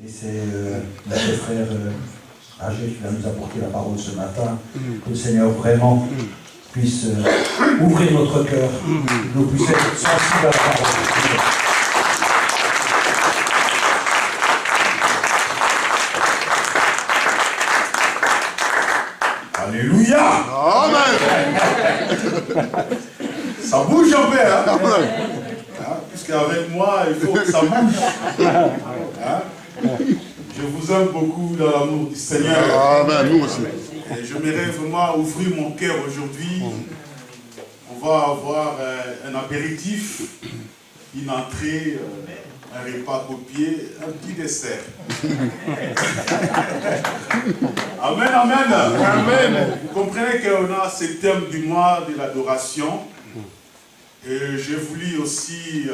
Et c'est notre frère âgé qui va nous apporter la parole ce matin. Que le Seigneur vraiment puisse ouvrir notre cœur, nous puissions être sensibles à la parole. Alléluia! Amen! Ça bouge un peu, hein? Puisqu'avec moi, il faut que ça bouge. Hein? Je vous aime beaucoup dans l'amour du Seigneur. Amen, nous aussi. Et je m'aimerais vraiment ouvrir mon cœur aujourd'hui. On va avoir un apéritif, une entrée, un repas au pied, un petit dessert. Amen, amen. Amen. Vous comprenez qu'on a ce thème du mois de l'adoration. Et j'ai voulu aussi,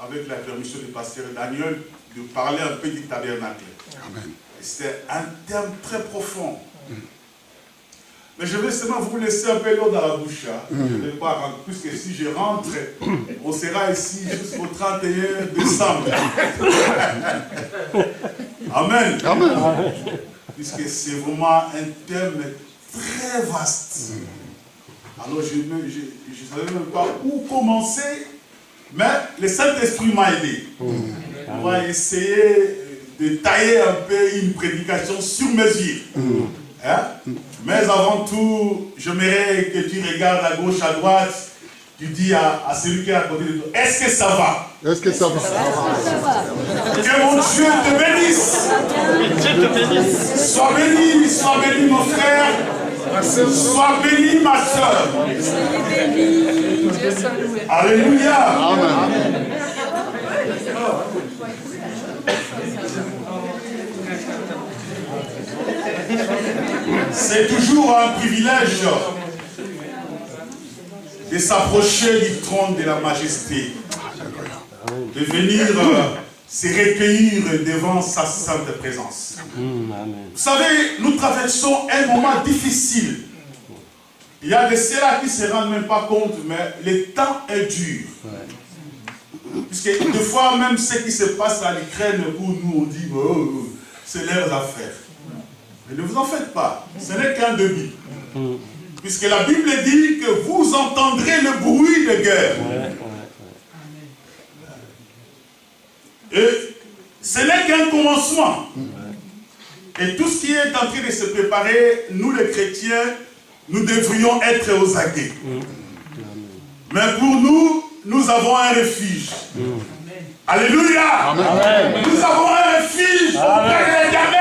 avec la permission du pasteur Daniel, de parler un peu du tabernacle. C'est un thème très profond. Mais je vais seulement vous laisser un peu l'eau dans la bouche. Hein. Je ne vais pas rentrer, puisque si je rentre, on sera ici jusqu'au 31 décembre. Amen. Amen. Puisque c'est vraiment un thème très vaste. Alors je ne savais même pas où commencer, mais le Saint-Esprit m'a aidé. On va essayer de tailler un peu une prédication sur mesure. Hein? Mais avant tout, j'aimerais que tu regardes à gauche, à droite, tu dis à celui qui est à côté de toi, est-ce que ça va? Est-ce que ça va? Que mon Dieu te bénisse. Sois béni mon frère. Sois béni ma soeur. Alléluia. Amen. C'est toujours un privilège de s'approcher du trône de la majesté, de venir se recueillir devant sa sainte présence. Vous savez, nous traversons un moment difficile. Il y a de ceux-là qui ne se rendent même pas compte, mais le temps est dur. Puisque des fois, même ce qui se passe à l'Ukraine, où nous on dit, oh, c'est leurs affaires. Mais ne vous en faites pas, ce n'est qu'un début. Puisque la Bible dit que vous entendrez le bruit de guerre. Et ce n'est qu'un commencement. Et tout ce qui est en train de se préparer, nous les chrétiens, nous devrions être aux aguets. Mais pour nous, nous avons un refuge. Alléluia. Amen. Nous avons un refuge auprès de l'Éternel.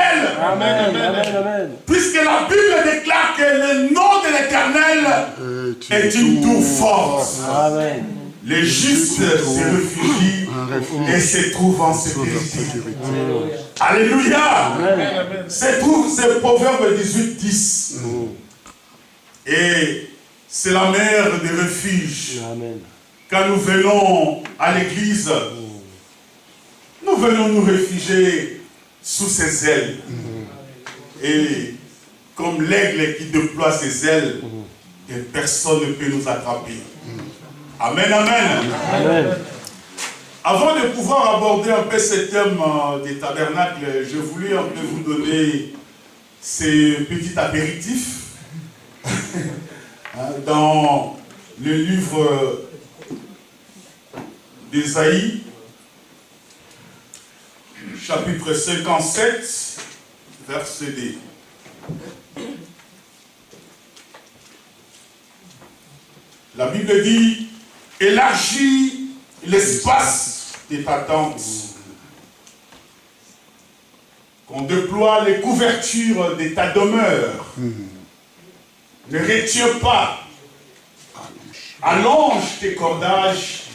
Puisque la Bible déclare que le nom de l'Éternel est une tour forte. Amen. Les justes se réfugient et se trouvent en sécurité. Alléluia. C'est Proverbe 18:10. Et c'est la mère des refuges. Quand nous venons à l'église, nous venons nous réfugier sous ses ailes. Et comme l'aigle qui déploie ses ailes, et personne ne peut nous attraper. Amen, amen. Amen. Avant de pouvoir aborder un peu ce thème des tabernacles, je voulais un peu vous donner ces petits apéritifs dans le livre d'Ésaïe, chapitre 57, verset 2. La Bible dit, élargis l'espace de ta tente, qu'on déploie les couvertures de ta demeure. Ne retiens pas, allonge tes cordages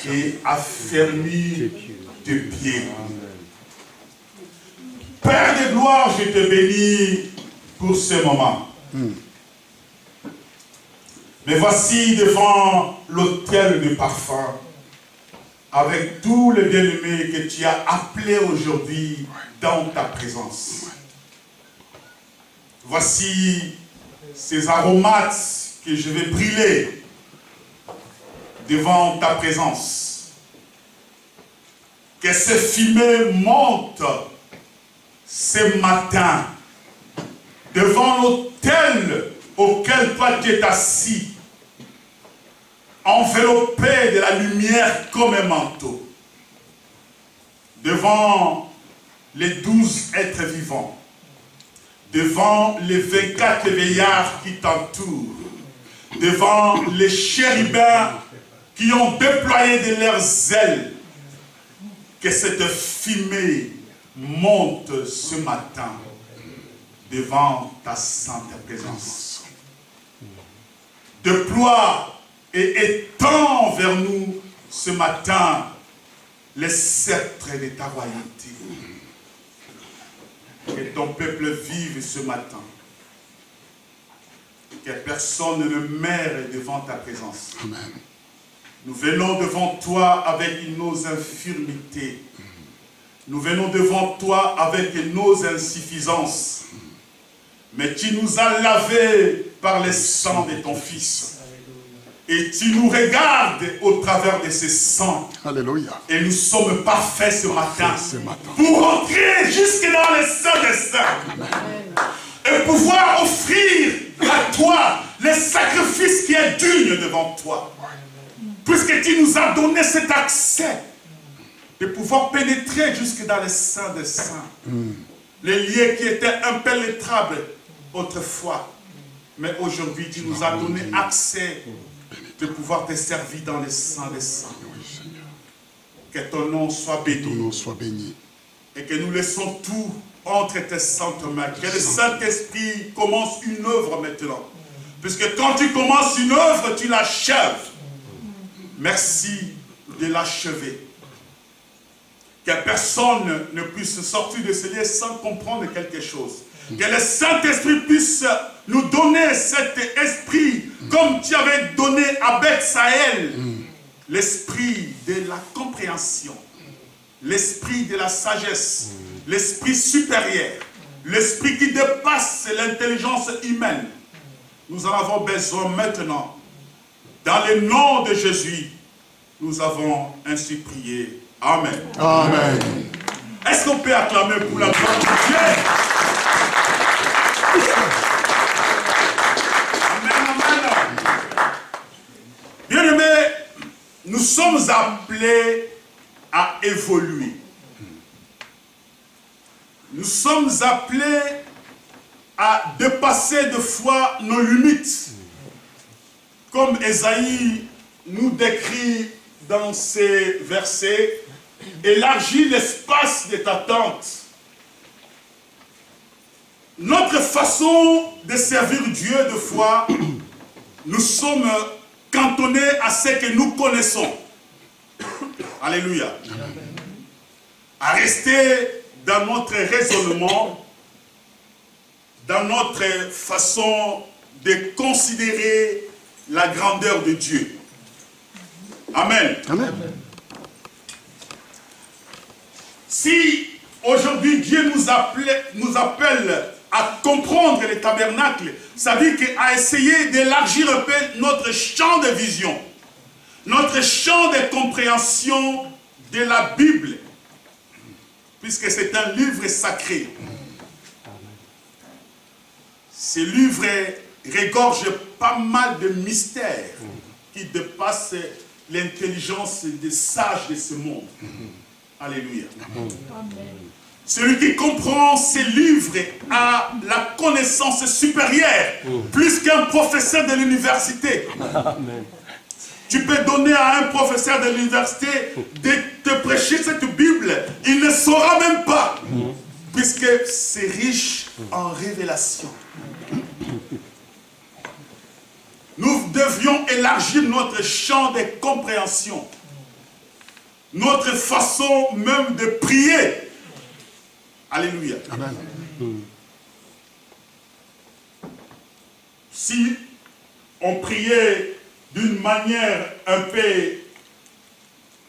et affermis tes pieds. Père de gloire, je te bénis pour ce moment. Mais voici devant l'autel de parfum, avec tous les bien-aimés que tu as appelés aujourd'hui dans ta présence. Voici ces aromates que je vais brûler devant ta présence. Que ces fumées montent ce matin, devant l'autel auquel toi tu es assis, enveloppé de la lumière comme un manteau, devant les 12 êtres vivants, devant les 24 veillards qui t'entourent, devant les chérubins qui ont déployé de leurs ailes, que cette fumée monte ce matin devant ta sainte présence. Déploie et étends vers nous ce matin les sceptres de ta royauté. Que ton peuple vive ce matin. Que personne ne meure devant ta présence. Amen. Nous venons devant toi avec nos infirmités. Nous venons devant toi avec nos insuffisances. Mais tu nous as lavés par le sang de ton Fils. Et tu nous regardes au travers de ce sang. Alléluia. Et nous sommes parfaits ce matin. Pour entrer jusque dans le sein des saints. Et pouvoir offrir à toi le sacrifice qui est digne devant toi. Puisque tu nous as donné cet accès de pouvoir pénétrer jusque dans le sein des saints. Les lieux qui étaient impénétrables autrefois. Mais aujourd'hui, tu nous as donné accès de pouvoir te servir dans le sein des saints. Que ton nom soit béni. Que ton nom soit béni. Et que nous laissons tout entre tes saintes mains. Que le Saint-Esprit commence une œuvre maintenant. Puisque quand tu commences une œuvre, tu l'achèves. Merci de l'achever. Que personne ne puisse sortir de ce lieu sans comprendre quelque chose. Que le Saint-Esprit puisse nous donner cet esprit, comme tu avais donné à Beth Sahel, l'esprit de la compréhension, l'esprit de la sagesse, l'esprit supérieur, l'esprit qui dépasse l'intelligence humaine. Nous en avons besoin maintenant. Dans le nom de Jésus, nous avons ainsi prié. Amen. Amen. Est-ce qu'on peut acclamer pour la gloire de Dieu? Amen, amen. Bien-aimés, nous sommes appelés à évoluer. Nous sommes appelés à dépasser de fois nos limites. Comme Ésaïe nous décrit dans ces versets, élargis l'espace de ta tente. Notre façon de servir Dieu de foi, nous sommes cantonnés à ce que nous connaissons. Alléluia. À rester dans notre raisonnement, dans notre façon de considérer la grandeur de Dieu. Amen. Amen. Si aujourd'hui Dieu nous appelle à comprendre le tabernacle, ça veut dire qu'à essayer d'élargir un peu notre champ de vision, notre champ de compréhension de la Bible, puisque c'est un livre sacré. Ce livre regorge pas mal de mystères qui dépassent l'intelligence des sages de ce monde. Alléluia. Celui qui comprend ces livres a la connaissance supérieure, plus qu'un professeur de l'université. Tu peux donner à un professeur de l'université de te prêcher cette Bible, il ne saura même pas, puisque c'est riche en révélation. Nous devions élargir notre champ de compréhension, notre façon même de prier. Alléluia. Amen. Si on priait d'une manière un peu,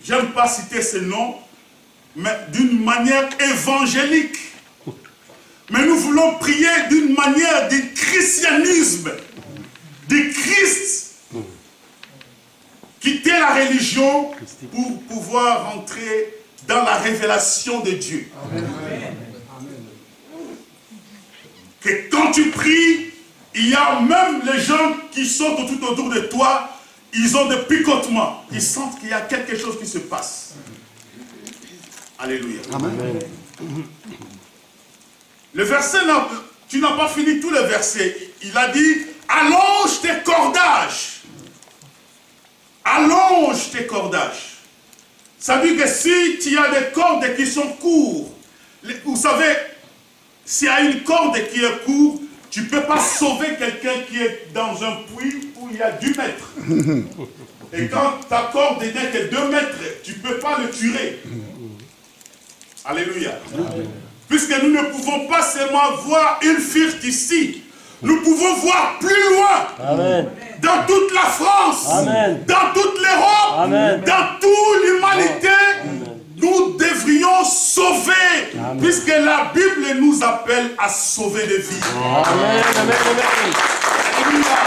j'aime pas citer ce nom, mais d'une manière évangélique. Mais nous voulons prier d'une manière du christianisme, du Christ. Quitter la religion pour pouvoir entrer dans la révélation de Dieu. Amen. que quand tu pries, il y a même les gens qui sont tout autour de toi, ils ont des picotements. Ils sentent qu'il y a quelque chose qui se passe. Alléluia. Amen. Le verset, tu n'as pas fini tous les versets. Il a dit, allonge tes cordages. Allonge tes cordages. Ça veut dire que si tu as des cordes qui sont courtes, vous savez, s'il y a une corde qui est courte, tu ne peux pas sauver quelqu'un qui est dans un puits où il y a 10 mètres. Et quand ta corde n'est que 2 mètres, tu ne peux pas le tuer. Alléluia. Amen. Puisque nous ne pouvons pas seulement voir une fuite ici, nous pouvons voir plus loin. Amen. Dans toute la France, amen, dans toute l'Europe, dans toute l'humanité, nous devrions sauver, amen, puisque la Bible nous appelle à sauver des vies. Amen. Amen. Alléluia.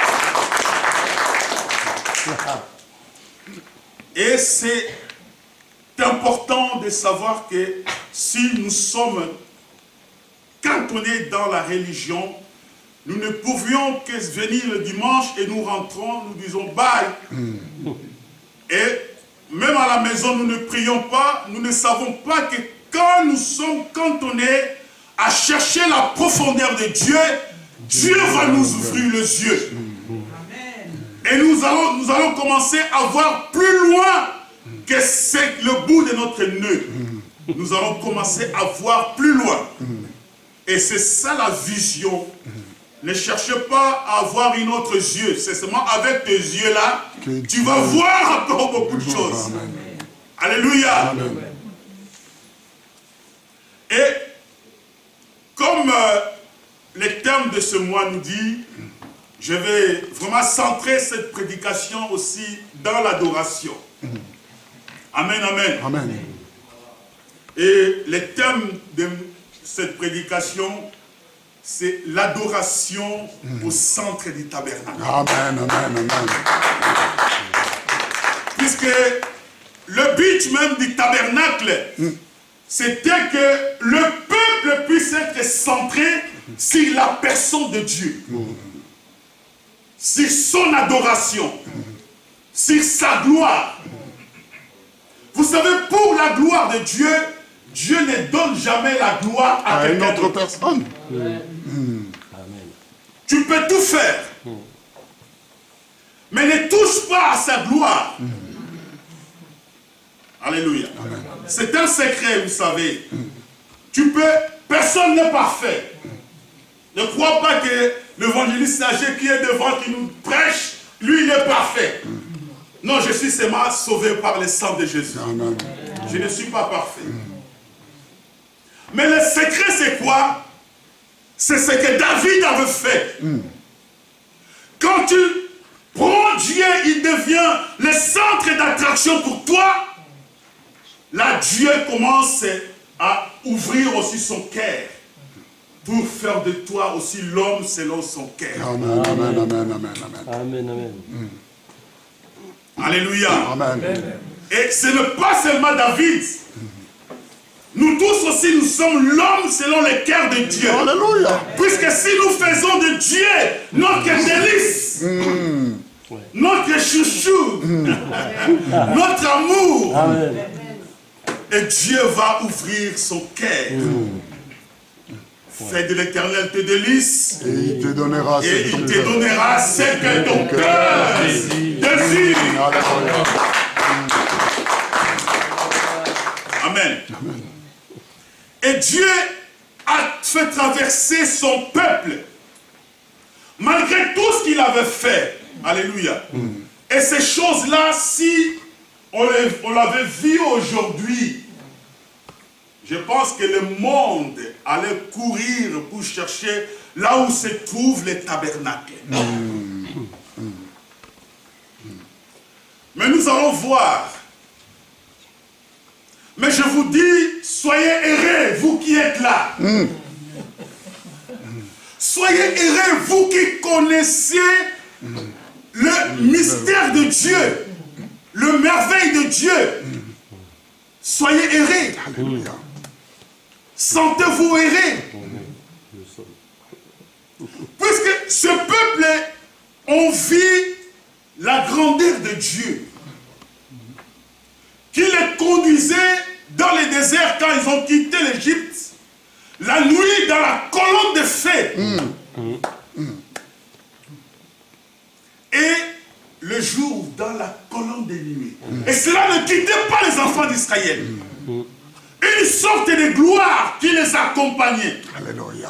Et c'est important de savoir que si nous sommes cantonnés dans la religion, nous ne pouvions que venir le dimanche et nous rentrons, nous disons bye. Et même à la maison, nous ne prions pas, nous ne savons pas que quand nous sommes cantonnés à chercher la profondeur de Dieu, Dieu va nous ouvrir les yeux. Et nous allons commencer à voir plus loin que c'est le bout de notre nœud. Nous allons commencer à voir plus loin. Et c'est ça la vision. Ne cherche pas à avoir une autre yeux. C'est seulement avec tes yeux-là, tu vas voir encore beaucoup de choses. Amen. Alléluia. Amen. Et comme le thème de ce mois nous dit, je vais vraiment centrer cette prédication aussi dans l'adoration. Amen, amen. Amen. Et le thème de cette prédication, c'est l'adoration au centre du tabernacle. Amen, amen, amen. Puisque le but même du tabernacle, c'était que le peuple puisse être centré sur la personne de Dieu. Sur son adoration. Sur sa gloire. Vous savez, pour la gloire de Dieu, Dieu ne donne jamais la gloire à une autre personne. Tu peux tout faire. Mais ne touche pas à sa gloire. Alléluia. C'est un secret, vous savez. Personne n'est parfait. Ne crois pas que l'évangéliste âgé qui est devant, qui nous prêche, lui il est parfait. Non, je suis seulement sauvé par le sang de Jésus. Je ne suis pas parfait. Mais le secret c'est quoi? C'est ce que David avait fait. Quand tu prends Dieu, il devient le centre d'attraction pour toi. Là, Dieu commence à ouvrir aussi son cœur pour faire de toi aussi l'homme selon son cœur. Amen, amen, amen, amen, amen. Amen, amen. Alléluia. Amen. Et ce n'est pas seulement David. Nous tous aussi, nous sommes l'homme selon le cœur de Dieu. Alléluia. Puisque si nous faisons de Dieu notre délice, notre chouchou, notre amour, amen, et Dieu va ouvrir son cœur. Fais de l'Éternel tes délices, et il te donnera ce que ton cœur désire. Amen. Amen. Et Dieu a fait traverser son peuple, malgré tout ce qu'il avait fait. Alléluia. Et ces choses-là, si on l'avait vu aujourd'hui, je pense que le monde allait courir pour chercher là où se trouve le tabernacle. Mais nous allons voir. Mais je vous dis, soyez heureux, vous qui êtes là. Soyez heureux, vous qui connaissez le mystère de Dieu, le merveille de Dieu. Soyez heureux. Sentez-vous heureux. ce peuple ont vu la grandeur de Dieu, qui les conduisait dans les déserts quand ils ont quitté l'Égypte, la nuit dans la colonne de feu, et le jour dans la colonne de nuit. Et cela ne quittait pas les enfants d'Israël. Une sorte de gloire qui les accompagnait. Alléluia.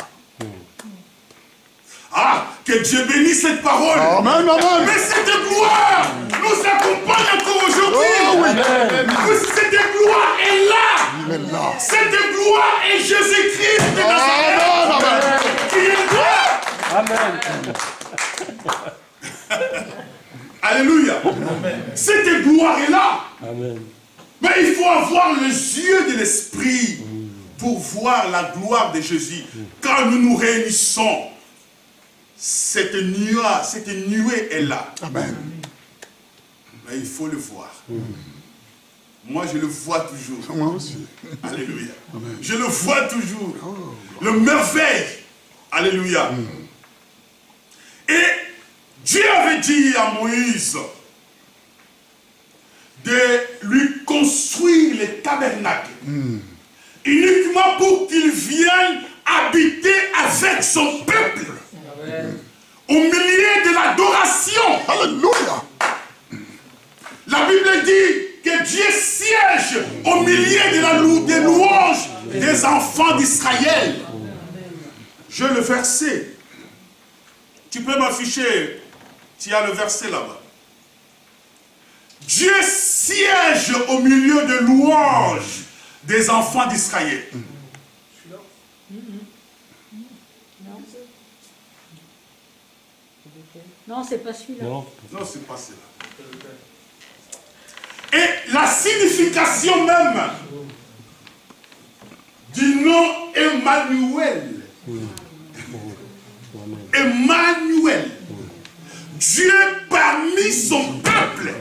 Ah, que Dieu bénisse cette parole. Amen, amen. Mais cette gloire nous accompagne encore aujourd'hui. Oh, oui. Cette gloire est là. Il est là. Cette gloire est Jésus-Christ de Nazareth. Qui est là. Amen. Alléluia. Cette gloire est là. Amen. Mais il faut avoir les yeux de l'esprit pour voir la gloire de Jésus. Quand nous nous réunissons, cette nuée est là. Amen. Mais il faut le voir. Moi, je le vois toujours. Moi aussi. Alléluia. Je le vois toujours. Le merveille. Alléluia. Et Dieu avait dit à Moïse de lui construire les tabernacles. Uniquement pour qu'il vienne habiter avec son peuple. Au milieu de l'adoration. Alléluia. La Bible dit que Dieu siège au milieu des louanges des enfants d'Israël. Je le verset. Tu peux m'afficher. Tu as le verset là-bas. Dieu siège au milieu de louanges des enfants d'Israël. Non, c'est pas celui-là. Non. Non, c'est pas cela. Et la signification même du nom Emmanuel. Emmanuel. Dieu parmi son peuple.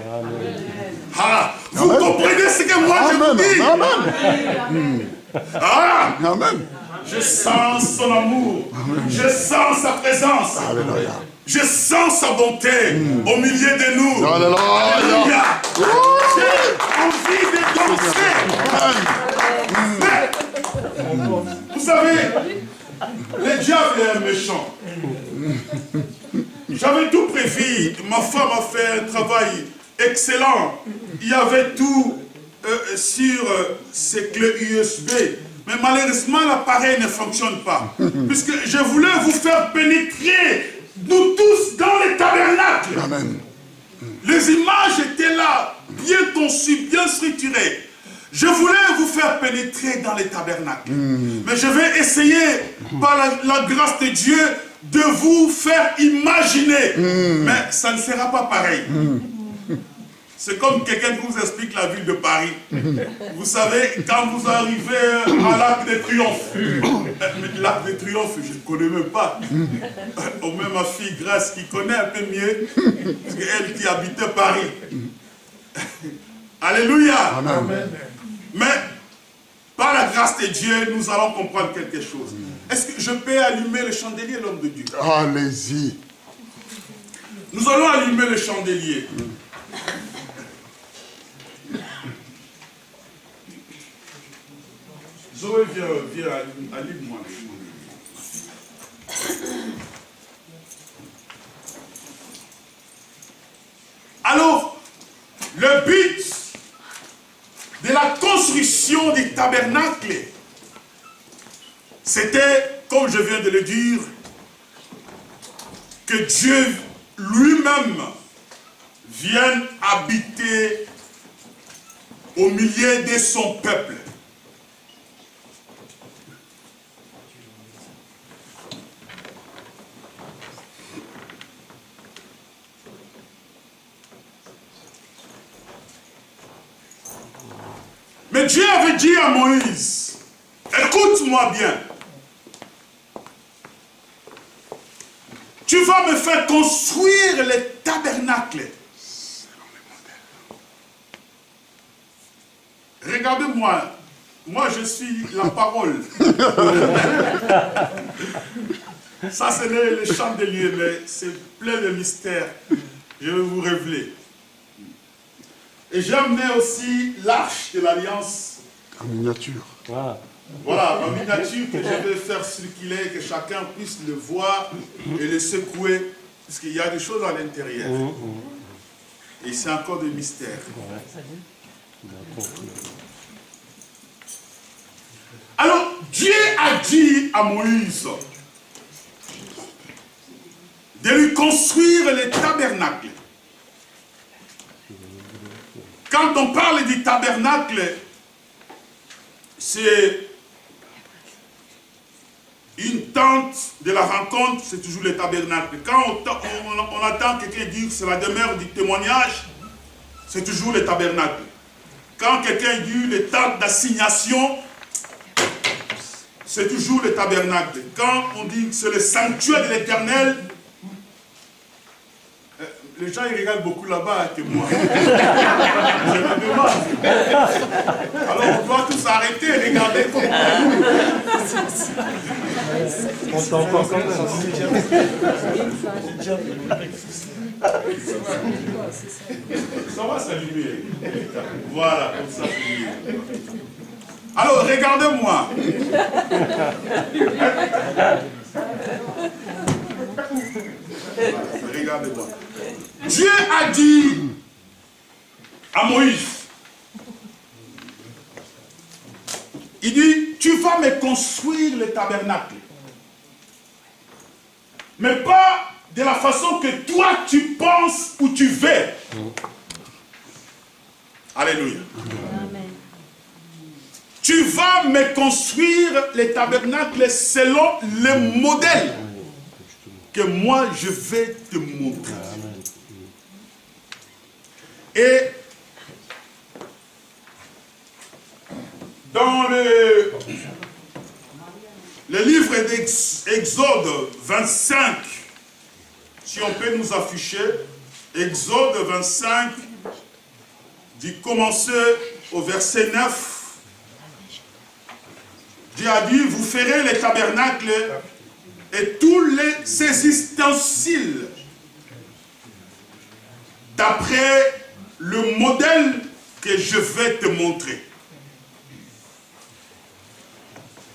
Ah, vous comprenez ce que moi je vous dis? Amen. Ah, Amen. je sens son amour. Je sens sa présence. Alléluia. Je sens sa bonté au milieu de nous. Alléluia. Alléluia. J'ai envie de danser. Mais, vous savez, le diable est un méchant. J'avais tout prévu. Ma femme a fait un travail excellent. Il y avait tout sur ces clés USB. Mais malheureusement, l'appareil ne fonctionne pas. Puisque je voulais vous faire pénétrer, nous tous, dans les tabernacles. Amen. Les images étaient là, bien conçues, bien structurées. Je voulais vous faire pénétrer dans les tabernacles. Mais je vais essayer, par la grâce de Dieu, de vous faire imaginer. Mais ça ne sera pas pareil. C'est comme quelqu'un qui vous explique la ville de Paris. Vous savez, quand vous arrivez à l'Arc de Triomphe, l'Arc de Triomphe, je ne connais même pas. Au même ma fille Grace qui connaît un peu mieux, parce qu'elle qui habitait Paris. Alléluia. Amen. Mais par la grâce de Dieu, nous allons comprendre quelque chose. Est-ce que je peux allumer le chandelier, l'homme de Dieu? Allez-y. Nous allons allumer le chandelier. Zoé, viens, allume-moi le chandelier. Alors, le but de la construction du tabernacle, c'était, comme je viens de le dire, que Dieu lui-même vienne habiter au milieu de son peuple. Mais Dieu avait dit à Moïse, écoute-moi bien, tu vas me faire construire les tabernacles. Regardez-moi, moi je suis la parole. Ça, ce n'est le chandelier, mais c'est plein de mystères. Je vais vous révéler. Et j'ai amené aussi l'arche de l'Alliance. En miniature. Voilà, en miniature que je vais faire circuler, que chacun puisse le voir et le secouer, parce qu'il y a des choses à l'intérieur. Et c'est encore des mystères. Alors, Dieu a dit à Moïse de lui construire le tabernacle. Quand on parle du tabernacle, c'est une tente de la rencontre, c'est toujours le tabernacle. Quand on entend quelqu'un dire c'est la demeure du témoignage, c'est toujours le tabernacle. Quand quelqu'un dit le temple d'assignation, c'est toujours le tabernacle. Quand on dit c'est le sanctuaire de l'Éternel, les gens ils regardent beaucoup là-bas que moi. Je me demande. Alors on doit tous arrêter et regarder comme On t'entend quand même. Ça va s'allumer. Voilà, comme ça c'est mieux. Alors regardez-moi. Regardez-moi. Dieu a dit à Moïse, il dit, tu vas me construire le tabernacle. Mais pas de la façon que toi tu penses ou tu veux. Alléluia. Amen. Tu vas me construire le tabernacle selon le modèle que moi je vais te montrer. Et dans le livre d'Exode 25, si on peut nous afficher, Exode 25, du commencer au verset 9, Dieu a dit, vous ferez les tabernacles et tous ces ustensiles d'après le modèle que je vais te montrer.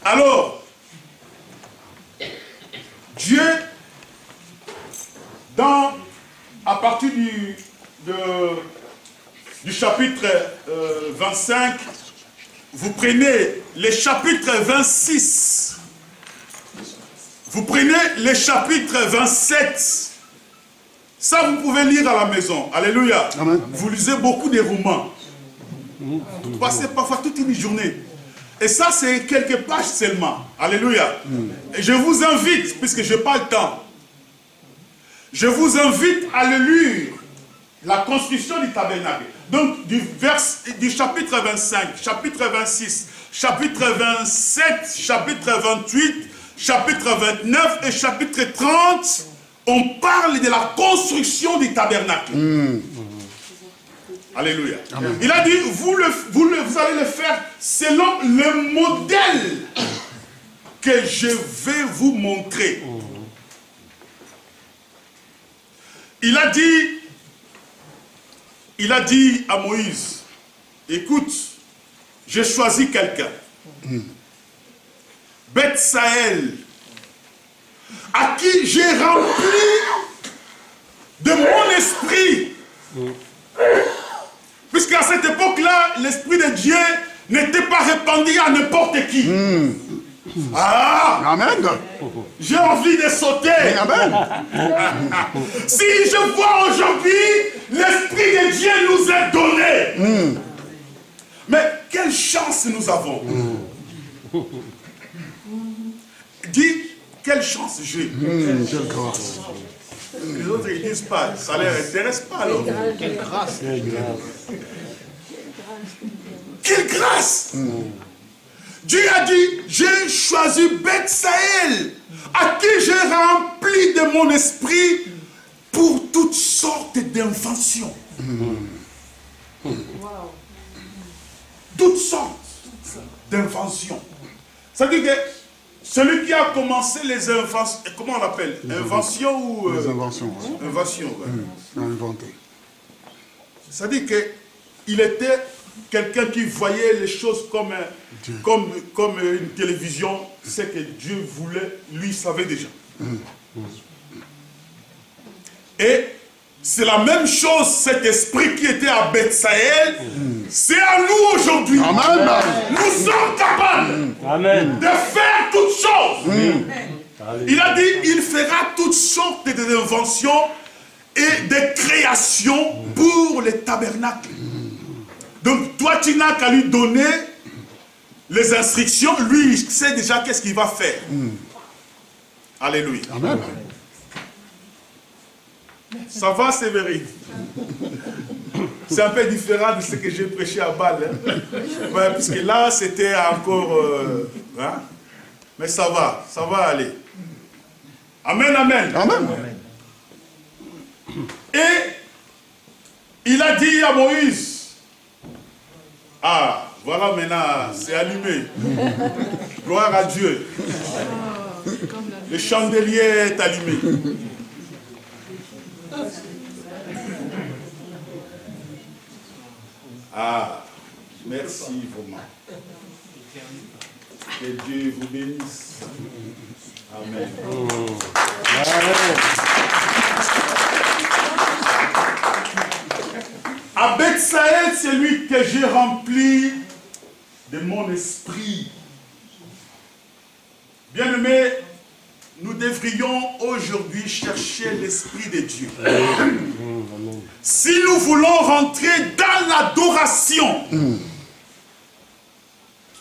Alors, Dieu, à partir du chapitre 25, vous prenez le chapitre 26, vous prenez le chapitre 27, ça vous pouvez lire à la maison, alléluia. Amen. Vous lisez beaucoup de romans, vous passez parfois toute une journée, et ça c'est quelques pages seulement, alléluia. Et je vous invite, puisque je n'ai pas le temps, je vous invite à le lire, la construction du tabernacle. Donc, du chapitre 25, chapitre 26, chapitre 27, chapitre 28, chapitre 29 et chapitre 30, on parle de la construction du tabernacle. Alléluia. Amen. Il a dit, vous allez le faire selon le modèle que je vais vous montrer. Il a dit à Moïse, écoute, j'ai choisi quelqu'un, Bethsaël, à qui j'ai rempli de mon esprit. Puisqu'à cette époque-là, l'esprit de Dieu n'était pas répandu à n'importe qui. Ah! Amen. J'ai envie de sauter. Amen. Si je vois aujourd'hui, l'Esprit de Dieu nous est donné. Mais quelle chance nous avons. Dis, quelle chance j'ai. Quelle grâce. Les autres, ils disent pas, ça ne les intéresse pas alors. Quelle grâce. Quelle grâce. Dieu a dit, j'ai choisi Bethsaël, à qui j'ai rempli de mon esprit pour toutes sortes d'inventions. Toutes sortes d'inventions. Ça veut dire que celui qui a commencé les inventions, comment on l'appelle? Invention ou... Les inventions. Ouais. Invention, ouais. Inventé. C'est-à-dire qu'il était quelqu'un qui voyait les choses comme une télévision. C'est que Dieu voulait, lui savait déjà. Et c'est la même chose, cet esprit qui était à Bethsaël, c'est à nous aujourd'hui. Amen. Nous sommes capables Amen. de faire toutes choses. Il a dit, il fera toutes sortes d'inventions et de créations pour les tabernacles. Donc toi, tu n'as qu'à lui donner les instructions. Lui, il sait déjà qu'est-ce qu'il va faire. Alléluia. Amen. Ça va, Sévérine? C'est un peu différent de ce que j'ai prêché à Bâle. Hein? Ouais, parce que là, c'était encore... hein? Mais ça va aller. Amen, amen. Amen. Et il a dit à Moïse, ah, voilà maintenant, c'est allumé. Gloire à Dieu. Le chandelier est allumé. Ah, merci vraiment. Que Dieu vous bénisse. Amen. À Bethsaël, c'est lui que j'ai rempli de mon esprit. Bien-aimés, nous devrions aujourd'hui chercher l'Esprit de Dieu. Si nous voulons rentrer dans l'adoration,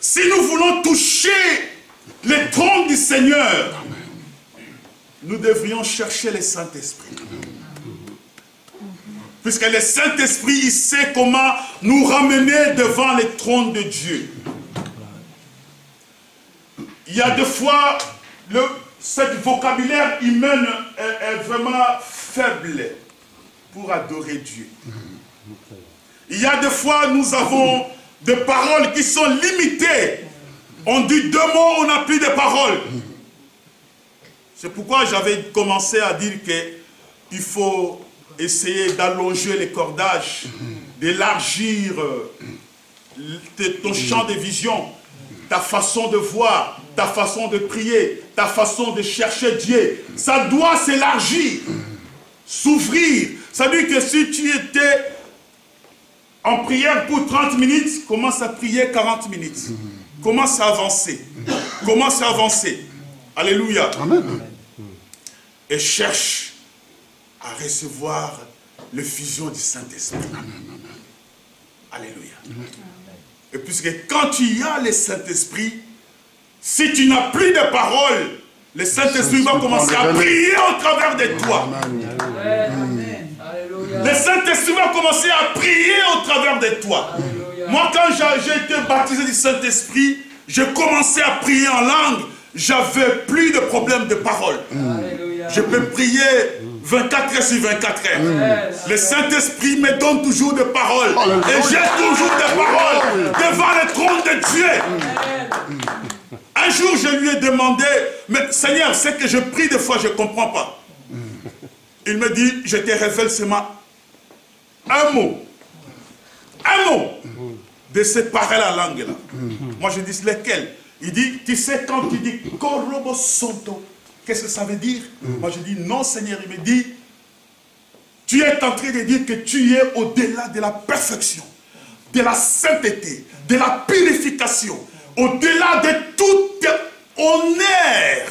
si nous voulons toucher le trône du Seigneur, nous devrions chercher le Saint-Esprit. Puisque le Saint-Esprit, il sait comment nous ramener devant le trône de Dieu. Il y a des fois, cette vocabulaire humaine est vraiment faible pour adorer Dieu. Il y a des fois, nous avons des paroles qui sont limitées. On dit 2 mots, on n'a plus de paroles. C'est pourquoi j'avais commencé à dire qu'il faut essayer d'allonger les cordages, d'élargir ton champ de vision, ta façon de voir, ta façon de prier, ta façon de chercher Dieu. Ça doit s'élargir, s'ouvrir. Ça veut dire que si tu étais en prière pour 30 minutes, commence à prier 40 minutes. Commence à avancer. Commence à avancer. Alléluia. Amen. Et cherche à recevoir l'effusion du Saint-Esprit. Alléluia. Et puisque quand tu as le Saint-Esprit, si tu n'as plus de paroles, le Saint-Esprit va commencer à prier au travers de toi. Le Saint-Esprit va commencer à prier au travers de toi. Moi, quand j'ai été baptisé du Saint-Esprit, je commençais à prier en langue. J'avais plus de problème de parole. Je peux prier 24 heures sur 24 heures. Le Saint-Esprit me donne toujours des paroles. Et j'ai toujours des paroles devant le trône de Dieu. Un jour, je lui ai demandé, mais Seigneur, c'est que je prie des fois, je ne comprends pas. Il me dit, je te révèle seulement un mot de séparer la langue là. Moi, je dis, lesquels? Il dit, tu sais, quand tu dis Korobo Santo, qu'est-ce que ça veut dire? Moi, je dis, non, Seigneur. Il me dit, tu es en train de dire que tu es au-delà de la perfection, de la sainteté, de la purification, au-delà de tout honneur.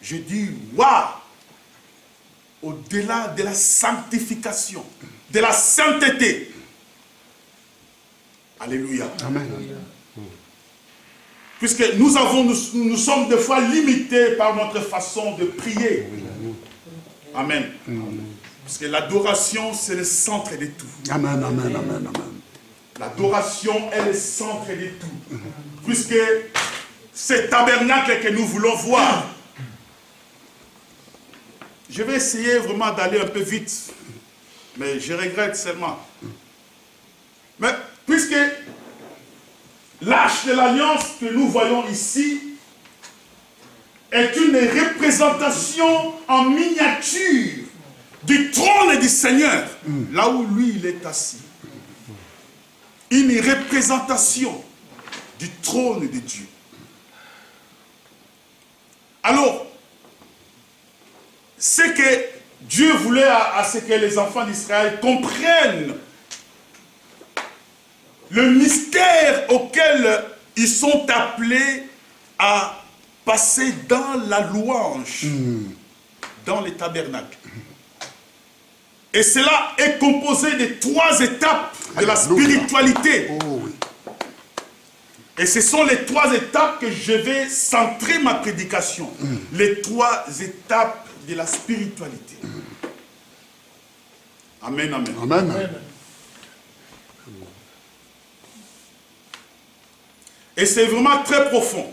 Je dis, waouh! Au-delà de la sanctification, de la sainteté. Alléluia. Amen. Puisque nous sommes des fois limités par notre façon de prier. Amen. Parce que l'adoration, c'est le centre de tout. Amen, amen, amen, amen. L'adoration est le centre de tout. Puisque c'est tabernacle que nous voulons voir. Je vais essayer vraiment d'aller un peu vite. Mais je regrette seulement. Mais puisque l'arche de l'alliance que nous voyons ici est une représentation en miniature du trône du Seigneur, là où lui, il est assis. Une représentation du trône de Dieu. Alors, ce que Dieu voulait à ce que les enfants d'Israël comprennent le mystère auquel ils sont appelés à passer dans la louange, dans les tabernacles. Et cela est composé de 3 étapes de la spiritualité. Oh, oui. Et ce sont les 3 étapes que je vais centrer ma prédication. Les 3 étapes de la spiritualité. Amen, amen. Amen. Et c'est vraiment très profond.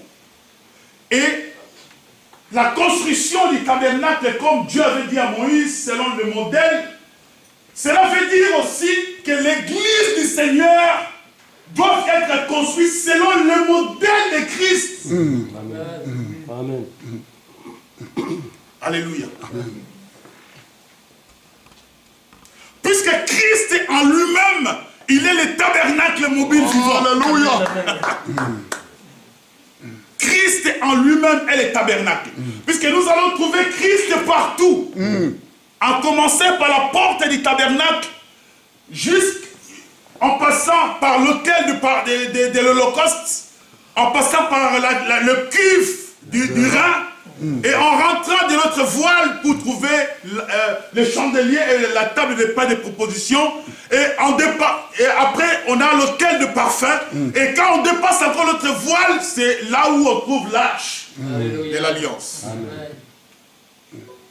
Et la construction du tabernacle, comme Dieu avait dit à Moïse, selon le modèle, cela veut dire aussi que l'église du Seigneur doit être construite selon le modèle de Christ. Amen. Amen. Alléluia. Puisque Christ en lui-même, il est le tabernacle mobile vivant. Alléluia. Christ en lui-même est le tabernacle. Puisque nous allons trouver Christ partout. En commençant par la porte du tabernacle, jusqu'en passant par l'autel de l'Holocauste, en passant par le cuve du Rhin, et en rentrant de notre voile pour trouver le chandelier et la table de pain de proposition, et après on a l'autel de parfum, et quand on dépasse encore notre voile, c'est là où on trouve l'arche de l'alliance.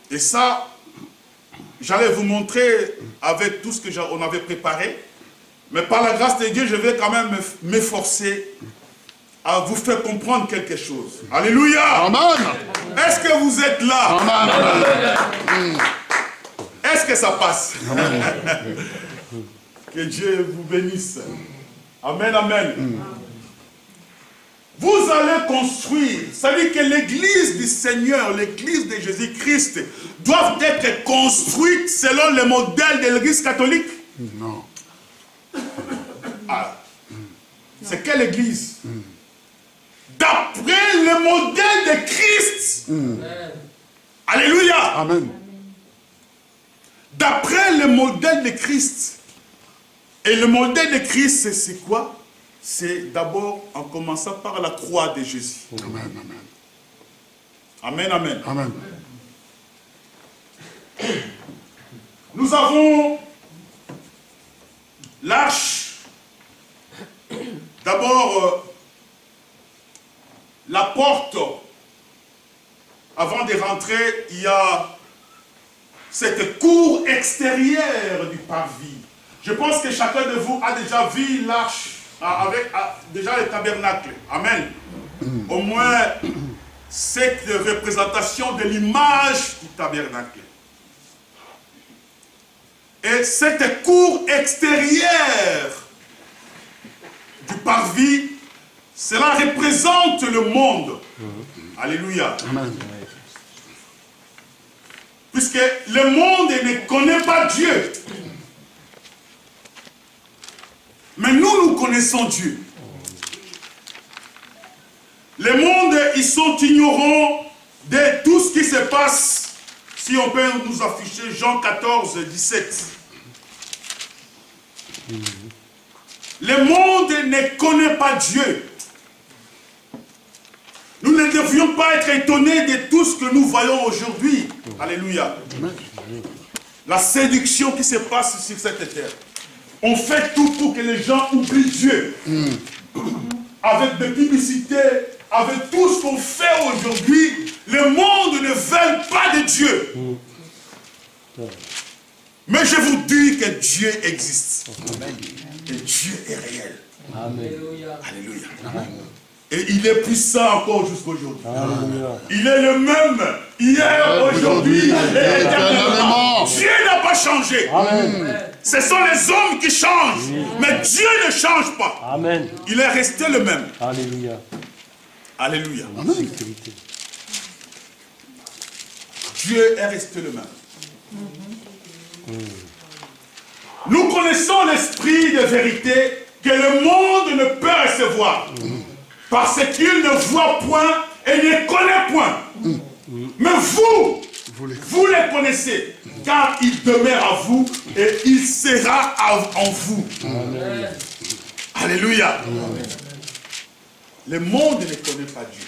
Et ça, j'allais vous montrer avec tout ce qu'on avait préparé, mais par la grâce de Dieu, je vais quand même m'efforcer à vous faire comprendre quelque chose. Alléluia. Amen. Est-ce que vous êtes là? Amen. Est-ce que ça passe? Que Dieu vous bénisse. Amen, amen. Vous allez construire, c'est-à-dire que l'église du Seigneur, l'église de Jésus-Christ, doivent être construites selon le modèle de l'église catholique. Non. Ah. C'est quelle église? D'après le modèle de Christ. Alléluia. Amen. D'après le modèle de Christ. Et le modèle de Christ, c'est quoi? C'est d'abord en commençant par la croix de Jésus. Amen. Amen, amen. Amen. Nous avons l'arche. D'abord, la porte. Avant de rentrer, il y a cette cour extérieure du parvis. Je pense que chacun de vous a déjà vu l'arche, avec déjà le tabernacle. Amen. Au moins, cette représentation de l'image du tabernacle. Et cette cour extérieure du parvis, cela représente le monde. Alléluia. Amen. Puisque le monde ne connaît pas Dieu. Mais nous connaissons Dieu. Le monde, ils sont ignorants de tout ce qui se passe. Si on peut nous afficher Jean 14, 17. Le monde ne connaît pas Dieu. Nous ne devions pas être étonnés de tout ce que nous voyons aujourd'hui. Alléluia. La séduction qui se passe sur cette terre. On fait tout pour que les gens oublient Dieu. Avec des publicités, avec tout ce qu'on fait aujourd'hui, le monde ne veut pas de Dieu. Mais je vous dis que Dieu existe. Et Dieu est réel. Amen. Alléluia. Et il est puissant encore jusqu'aujourd'hui. Alléluia. Il est le même hier, aujourd'hui et éternellement. Dieu n'a pas changé. Amen. Ce sont les hommes qui changent. Mais Dieu ne change pas. Amen. Il est resté le même. Alléluia. Alléluia. Sécurité. Dieu est resté le même. Nous connaissons l'esprit de vérité que le monde ne peut recevoir. Parce qu'il ne voit point et ne connaît point. Mais vous les connaissez, car il demeure à vous et il sera en vous. Amen. Alléluia. Amen. Le monde ne connaît pas Dieu.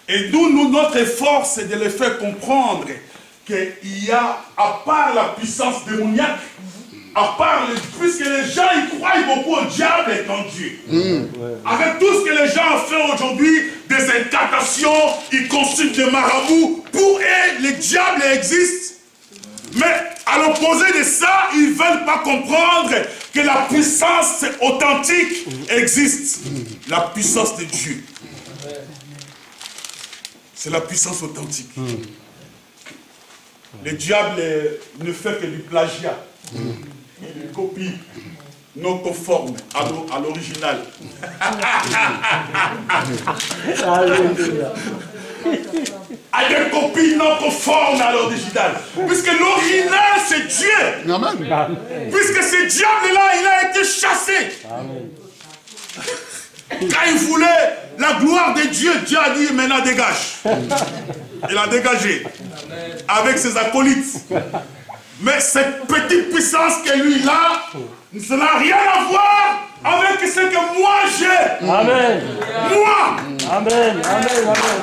Et nous, notre effort, c'est de les faire comprendre qu'il y a, à part la puissance démoniaque, à part, puisque les gens ils croient beaucoup au diable et en Dieu. Avec tout ce que les gens font aujourd'hui, des incantations, ils consultent des marabouts, pour eux, le diable existe. Mais à l'opposé de ça, ils ne veulent pas comprendre que la puissance authentique existe. La puissance de Dieu. C'est la puissance authentique. Le diable ne fait que du plagiat. Il copie non conforme à l'original. À des copies non conformes à l'original. Puisque l'original, c'est Dieu. Amen. Puisque ce diable-là, il a été chassé. Amen. Quand il voulait la gloire de Dieu, Dieu a dit, maintenant dégage. Il a dégagé. Avec ses acolytes. Mais cette petite puissance que lui a, ça n'a rien à voir avec ce que moi j'ai. Amen. Moi. Amen. Amen. Amen.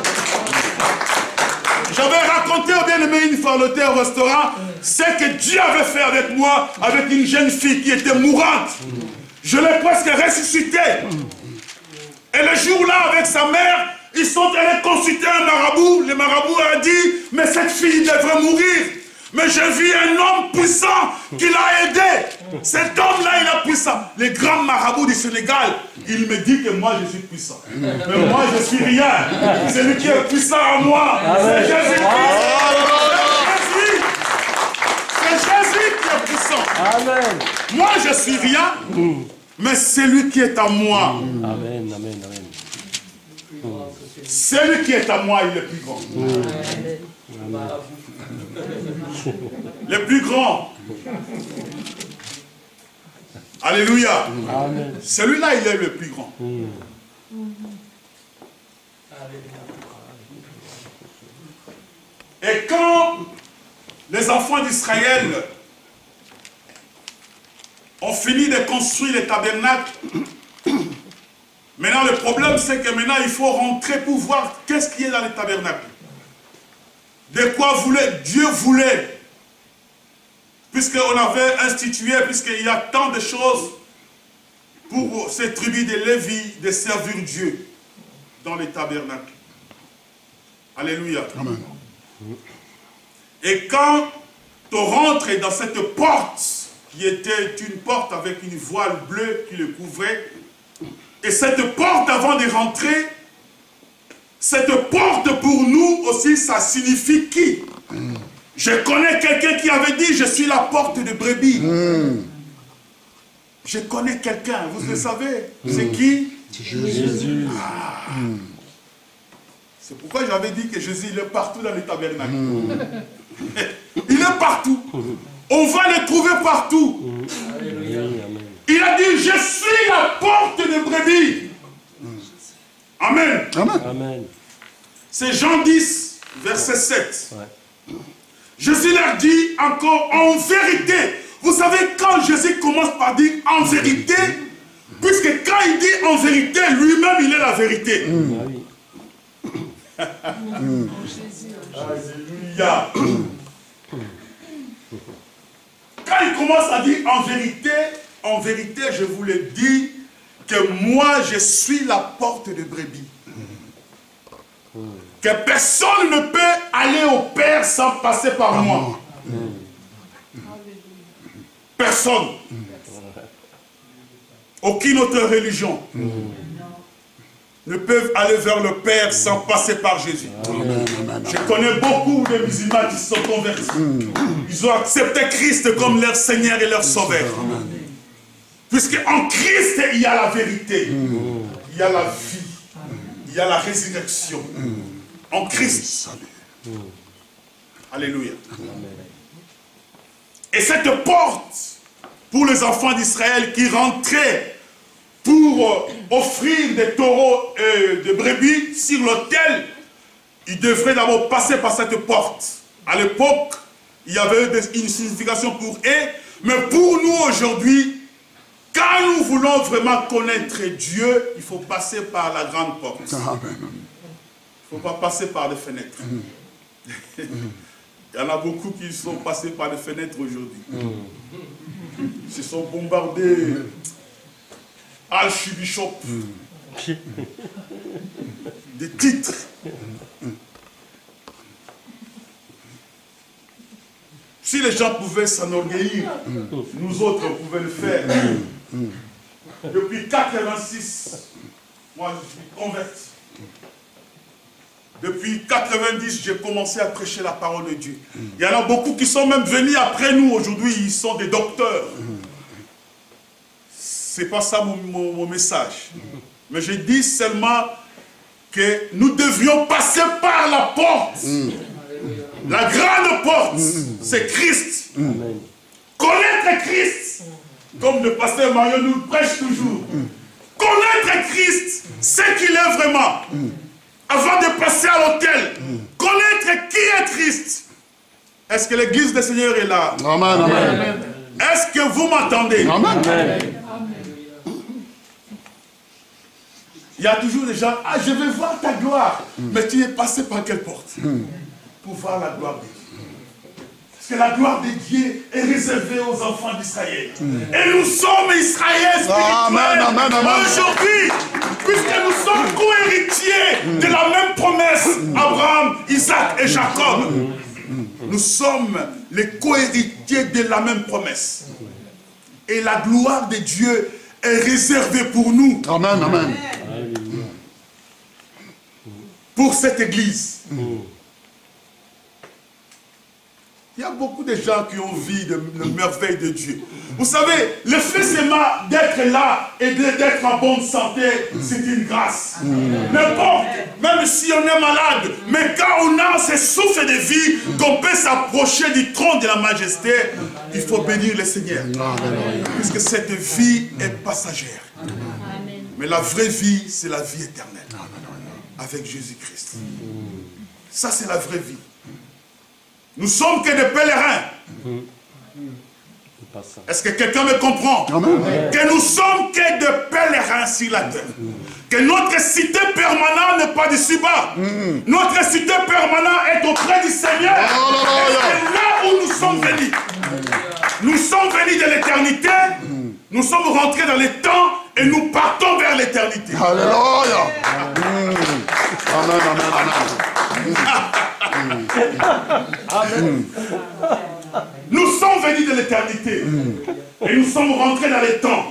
J'avais raconté au bien-aimé une fois au restaurant ce que Dieu avait fait avec moi, avec une jeune fille qui était mourante. Je l'ai presque ressuscité. Et le jour-là, avec sa mère, ils sont allés consulter un marabout. Le marabout a dit, mais cette fille devrait mourir. Mais j'ai vu un homme puissant qui l'a aidé. Cet homme-là, il est puissant. Les grands marabouts du Sénégal, il me dit que moi, je suis puissant. Mais moi, je suis rien. C'est lui qui est puissant en moi. C'est Jésus-Christ. C'est Jésus qui est puissant. Amen. Moi, je suis rien. Mais c'est lui qui est en moi. Amen, amen, amen. Celui qui est à moi, il est le plus grand. Amen. Le plus grand. Alléluia. Celui-là, il est le plus grand. Et quand les enfants d'Israël ont fini de construire le tabernacle, maintenant le problème c'est que maintenant il faut rentrer pour voir qu'est-ce qui est dans le tabernacle. De quoi Dieu voulait, puisqu'on avait institué, puisqu'il y a tant de choses pour ces tribus de Lévi de servir Dieu dans les tabernacles. Alléluia. Amen. Et quand tu rentres dans cette porte, qui était une porte avec une voile bleue qui le couvrait, et cette porte, avant de rentrer, cette porte pour nous aussi, ça signifie qui? Je connais quelqu'un qui avait dit, je suis la porte de brebis. Je connais quelqu'un, vous le savez. C'est qui? C'est Jésus. Ah. C'est pourquoi j'avais dit que Jésus, il est partout dans les tabernacles. Il est partout. On va le trouver partout. Il a dit, je suis la porte de brebis. Amen. Amen. Amen. C'est Jean 10, verset 7. Ouais. Jésus leur dit encore, en vérité. Vous savez, quand Jésus commence par dire en vérité, puisque quand il dit en vérité, lui-même, il est la vérité. Alléluia. Quand il commence à dire en vérité, je vous le dis, que moi, je suis la porte de brebis. Que personne ne peut aller au Père sans passer par moi. Personne. Aucune autre religion ne peut aller vers le Père sans passer par Jésus. Je connais beaucoup de musulmans qui se sont convertis. Ils ont accepté Christ comme leur Seigneur et leur Sauveur. Puisque en Christ, il y a la vérité. Il y a la vie. Il y a la résurrection. En Christ. Alléluia. Et cette porte, pour les enfants d'Israël qui rentraient pour offrir des taureaux et des brebis sur l'autel, ils devraient d'abord passer par cette porte. À l'époque, il y avait une signification pour eux, mais pour nous aujourd'hui, quand nous voulons vraiment connaître Dieu, il faut passer par la grande porte. Il ne faut pas passer par les fenêtres. Il y en a beaucoup qui sont passés par les fenêtres aujourd'hui. Ils se sont bombardés. Archibishop. Des titres. Si les gens pouvaient s'enorgueillir, nous autres, on pouvait le faire. Depuis 1986, moi je suis converti. Depuis 1990, j'ai commencé à prêcher la parole de Dieu. Il y en a beaucoup qui sont même venus après nous. Aujourd'hui, ils sont des docteurs. Ce n'est pas ça mon message. Mais je dis seulement que nous devrions passer par la porte. La grande porte, c'est Christ. Connaître Christ, comme le pasteur Mario nous prêche toujours. Connaître Christ, ce qu'il est vraiment. Avant de passer à l'autel, connaître qui est Christ. Est-ce que l'église du Seigneur est là? Amen, amen. Est-ce que vous m'entendez? Amen. Il y a toujours des gens, ah, je vais voir ta gloire. Mais tu es passé par quelle porte? Pour voir la gloire de Dieu. Parce que la gloire de Dieu est réservée aux enfants d'Israël. Et nous sommes Israël spirituel. Aujourd'hui, puisque nous sommes co-héritiers de la même promesse, Abraham, Isaac et Jacob. Nous sommes les co-héritiers de la même promesse. Et la gloire de Dieu est réservée pour nous. Amen, amen. Pour cette église. Il y a beaucoup de gens qui ont vu de merveilles de Dieu. Vous savez, le fait seulement d'être là et d'être en bonne santé, c'est une grâce. N'importe, même si on est malade, mais quand on a ce souffle de vie, qu'on peut s'approcher du trône de la majesté, il faut bénir le Seigneur. Puisque cette vie est passagère. Mais la vraie vie, c'est la vie éternelle. Avec Jésus-Christ. Ça, c'est la vraie vie. Nous sommes que des pèlerins. Est-ce que quelqu'un me comprend? Que nous sommes que des pèlerins sur la terre. Que notre cité permanente n'est pas d'ici-bas. Notre cité permanente est auprès du Seigneur. Et c'est là où nous sommes venus. Nous sommes venus de l'éternité. Nous sommes rentrés dans les temps et nous partons vers l'éternité. Alléluia. Amen, amen. Nous sommes venus de l'éternité et nous sommes rentrés dans les temps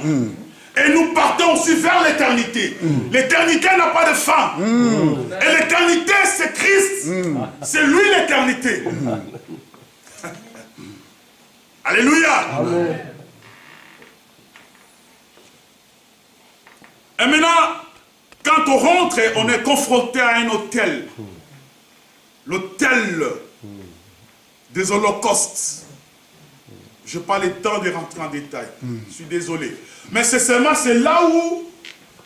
et nous partons aussi vers l'éternité. L'éternité n'a pas de fin et l'éternité c'est Christ, c'est lui l'éternité. Alléluia. Et maintenant, quand on rentre, on est confronté à un autel. L'autel des holocaustes. Je n'ai pas le temps de rentrer en détail. Je suis désolé. Mais c'est là où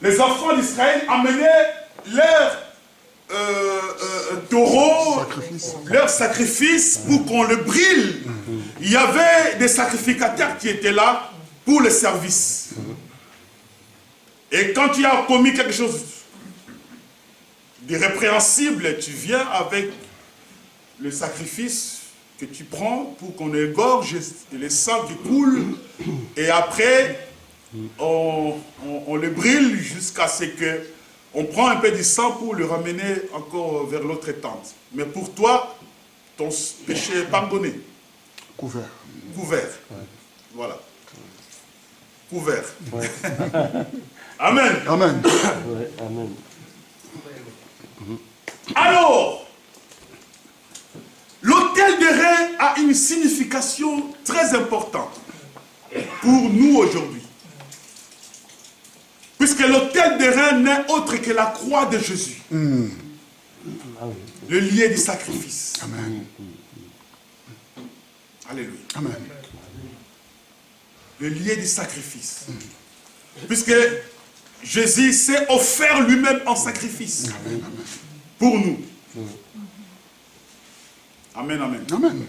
les enfants d'Israël amenaient leurs taureaux, leurs sacrifices pour qu'on le brûle. Il y avait des sacrificateurs qui étaient là pour le service. Et quand tu as commis quelque chose de répréhensible, tu viens avec le sacrifice que tu prends pour qu'on égorge les sangs qui coulent. Et après, on le brûle jusqu'à ce que on prend un peu du sang pour le ramener encore vers l'autre tente. Mais pour toi, ton péché est pardonné. Couvert. Couvert. Voilà. Couvert. Amen. Amen. Ouais, amen. Alors, l'autel de rein a une signification très importante pour nous aujourd'hui. Puisque l'autel de rein n'est autre que la croix de Jésus. Le lieu du sacrifice. Amen. Alléluia. Amen. Le lieu du sacrifice. Puisque Jésus s'est offert lui-même en sacrifice. Amen. Pour nous. Amen, amen. Amen.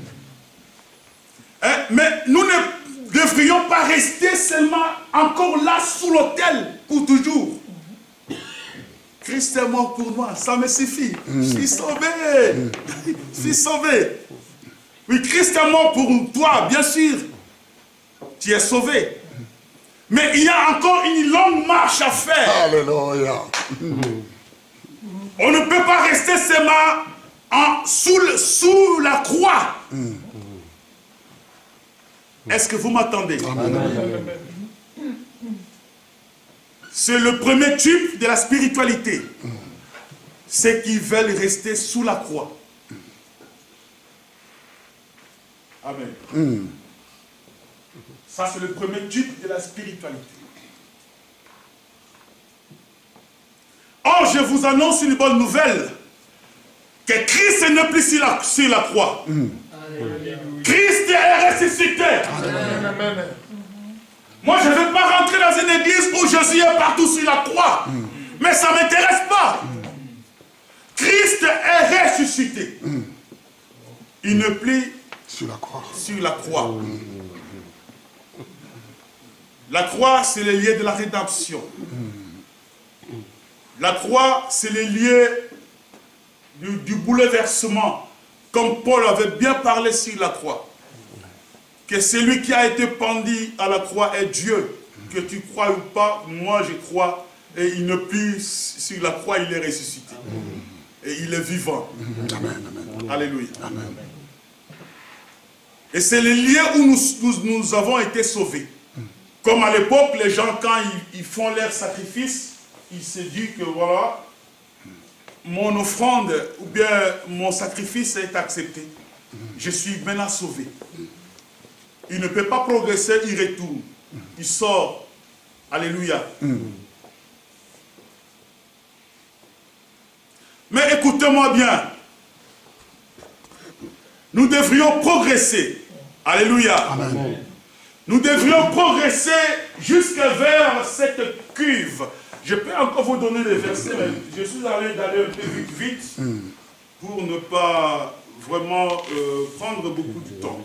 Mais nous ne devrions pas rester seulement encore là sous l'autel pour toujours. Christ est mort pour moi, ça me suffit. Je suis sauvé. Je suis sauvé. Oui, Christ est mort pour toi, bien sûr. Tu es sauvé. Mais il y a encore une longue marche à faire. Alléluia. On ne peut pas rester seulement sous la croix. Est-ce que vous m'entendez? C'est le premier type de la spiritualité. C'est qu'ils veulent rester sous la croix. Amen. Ça, c'est le premier type de la spiritualité. Or, je vous annonce une bonne nouvelle. Que Christ n'est plus sur la croix. Christ est ressuscité. Amen. Moi, je ne vais pas rentrer dans une église où Jésus est partout sur la croix. Mais ça ne m'intéresse pas. Christ est ressuscité. Il ne plus sur la croix. Sur la croix. La croix, c'est le lieu de la rédemption. La croix, c'est le lieu du bouleversement. Comme Paul avait bien parlé sur la croix. Que celui qui a été pendu à la croix est Dieu. Que tu crois ou pas, moi je crois. Et il ne plus sur la croix, il est ressuscité. Et il est vivant. Amen. Alléluia. Amen. Et c'est le lieu où nous avons été sauvés. Comme à l'époque, les gens, quand ils font leur sacrifice, ils se disent que voilà, mon offrande ou bien mon sacrifice est accepté. Je suis maintenant sauvé. Il ne peut pas progresser, il retourne. Il sort. Alléluia. Mais écoutez-moi bien. Nous devrions progresser. Alléluia. Amen. Nous devrions progresser jusqu'à vers cette cuve. Je peux encore vous donner des versets, mais je suis allé d'aller un peu vite pour ne pas vraiment prendre beaucoup de temps.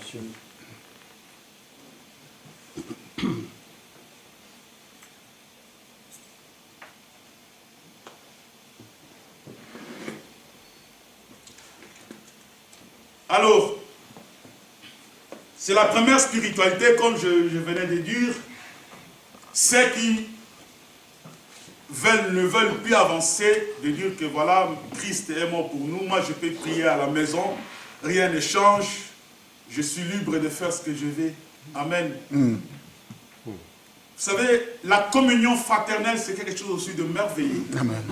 Alors, c'est la première spiritualité, comme je venais de dire, ceux qui ne veulent plus avancer, de dire que voilà, Christ est mort pour nous, moi je peux prier à la maison, rien ne change, je suis libre de faire ce que je veux. Amen. Vous savez, la communion fraternelle, c'est quelque chose aussi de merveilleux. Amen.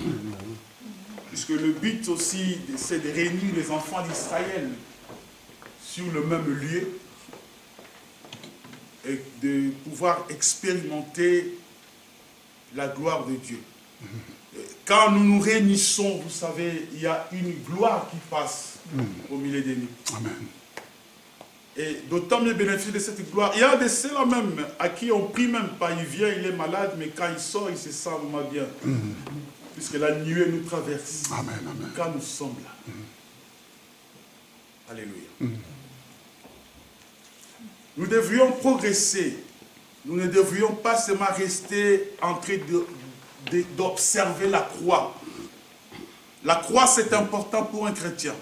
Puisque le but aussi, c'est de réunir les enfants d'Israël sur le même lieu et de pouvoir expérimenter la gloire de Dieu. Quand nous nous réunissons, vous savez, il y a une gloire qui passe au milieu de nous. Amen. Et d'autant mieux bénéficier de cette gloire. Il y a de ceux-là même à qui on prie même pas. Il vient, il est malade, mais quand il sort, il se sent vraiment bien. Puisque la nuée nous traverse. Amen. Amen. Quand nous sommes là. Alléluia. Nous devrions progresser. Nous ne devrions pas seulement rester en train d'observer la croix. La croix, c'est important pour un chrétien.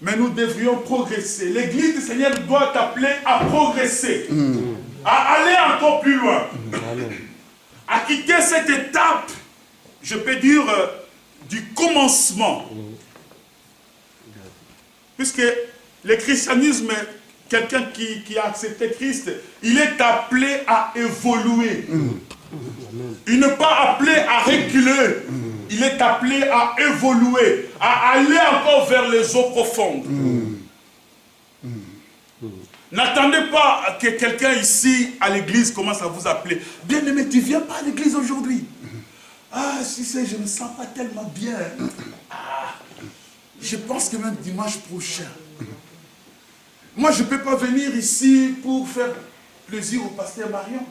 Mais nous devrions progresser. L'Église du Seigneur doit t'appeler à progresser. À aller encore plus loin. À quitter cette étape, je peux dire, du commencement. Puisque le christianisme, quelqu'un qui a accepté Christ, il est appelé à évoluer. Il n'est pas appelé à reculer. Il est appelé à évoluer, à aller encore vers les eaux profondes. N'attendez pas que quelqu'un ici à l'église commence à vous appeler. Bien-aimé, tu ne viens pas à l'église aujourd'hui. Ah, si c'est, je ne me sens pas tellement bien. Ah, je pense que même dimanche prochain. Moi, je ne peux pas venir ici pour faire plaisir au pasteur Marion.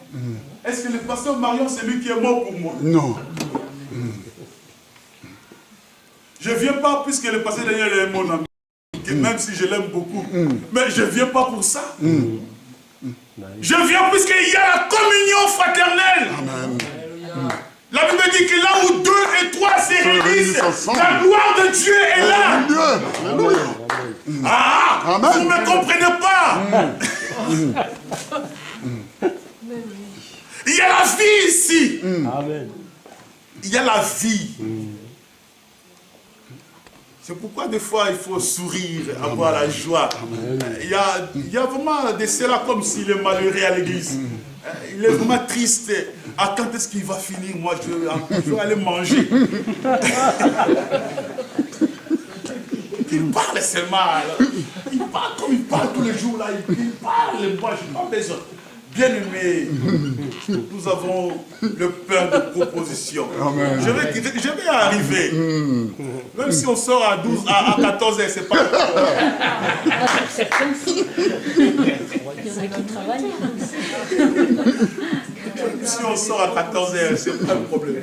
Est-ce que le pasteur Marion, c'est lui qui est mort pour moi? Non. Je ne viens pas puisque le pasteur Daniel est mon ami. Même si je l'aime beaucoup. Mais je ne viens pas pour ça. Je viens puisqu'il y a la communion fraternelle. Amen. La Bible dit que là où 2 et 3 se réunissent, la gloire de Dieu est là. Alléluia. Ah, Amen. vous ne me comprenez pas. Il y a la vie ici. Amen. Il y a la vie. C'est pourquoi des fois il faut sourire, avoir la joie. Il y a vraiment de cela comme s'il est malheureux à l'église. Il est vraiment triste. Ah, quand est-ce qu'il va finir? Moi, je vais aller manger. Il parle seulement. Il parle comme il parle tous les jours là. Il parle. Moi, je n'ai pas besoin. Bien aimé, nous avons le pain de proposition. Amen. Je vais arriver. Même si on sort à 12, à 14 heures, c'est pas C'est comme si. Il y en a qui travaillent. Si on sort à 14 heures, c'est pas un problème.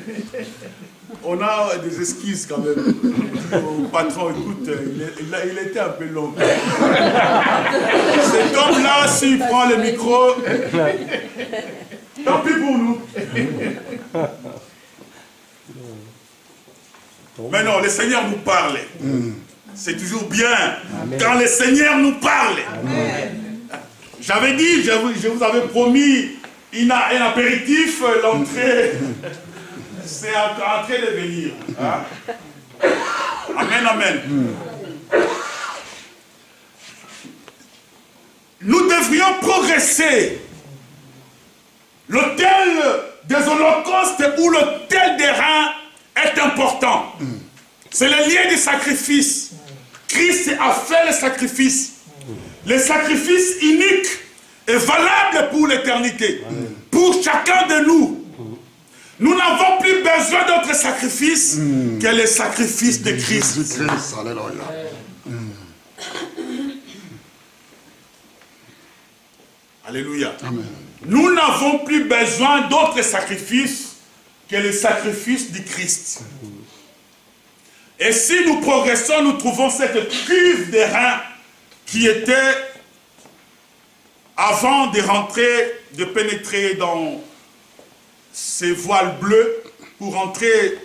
On a des excuses quand même. Le patron, écoute, il était un peu long. Cet homme-là, s'il prend le micro, tant pis pour nous. Mais non, le Seigneur nous parle. C'est toujours bien quand le Seigneur nous parle. J'avais dit, je vous avais promis un apéritif, l'entrée. C'est en train de venir. Hein? Amen, amen. Nous devrions progresser. L'autel des holocaustes ou l'autel des reins est important. C'est le lien du sacrifice. Christ a fait le sacrifice. Le sacrifice unique est valable pour l'éternité. Pour chacun de nous. Nous n'avons plus besoin d'autres sacrifices que les sacrifices de Christ. Alléluia. Alléluia. Amen. Nous n'avons plus besoin d'autres sacrifices que les sacrifices du Christ. Et si nous progressons, nous trouvons cette cuve des reins qui était, avant de rentrer, de pénétrer dans ces voiles bleus pour entrer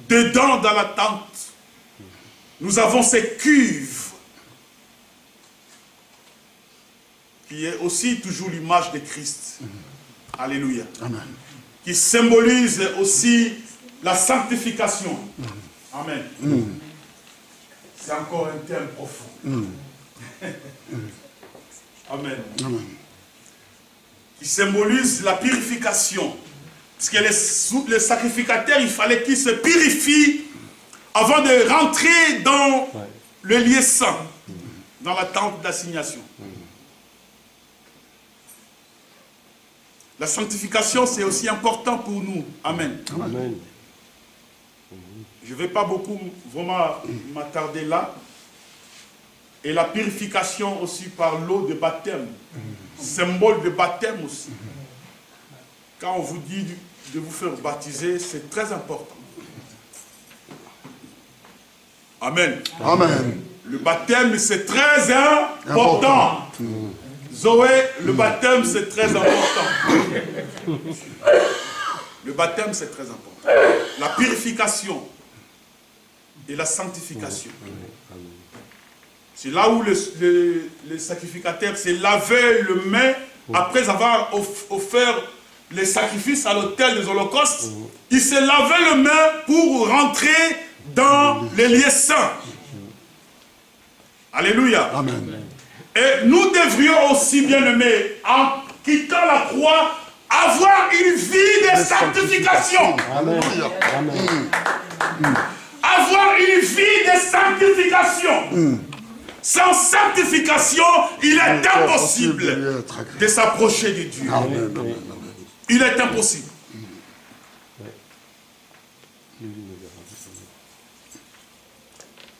dedans dans la tente. Nous avons ces cuves qui est aussi toujours l'image de Christ. Alléluia. Amen. Qui symbolise aussi la sanctification. Amen. C'est encore un thème profond. Amen. Amen. Qui symbolise la purification. Parce que les sacrificateurs, il fallait qu'ils se purifient avant de rentrer dans le lieu saint, dans la tente d'assignation. La sanctification, c'est aussi important pour nous. Amen. Amen. Je ne vais pas beaucoup vraiment m'attarder là. Et la purification aussi par l'eau de baptême. Symbole de baptême aussi. Quand on vous dit de vous faire baptiser, c'est très important. Amen. Amen. Le baptême, c'est très important. Zoé, le baptême, c'est très important. Le baptême, c'est très important. La purification et la sanctification. C'est là où le sacrificateur s'est lavé le main après avoir offert les sacrifices à l'autel des holocaustes. Il s'est lavé le main pour rentrer dans les lieux saints. Alléluia. Amen. Et nous devrions aussi, bien aimés, en quittant la croix, avoir une vie de sanctification. Alléluia. Avoir une vie de sanctification. Sans sanctification, il est impossible de s'approcher de Dieu. Amen. Il est impossible.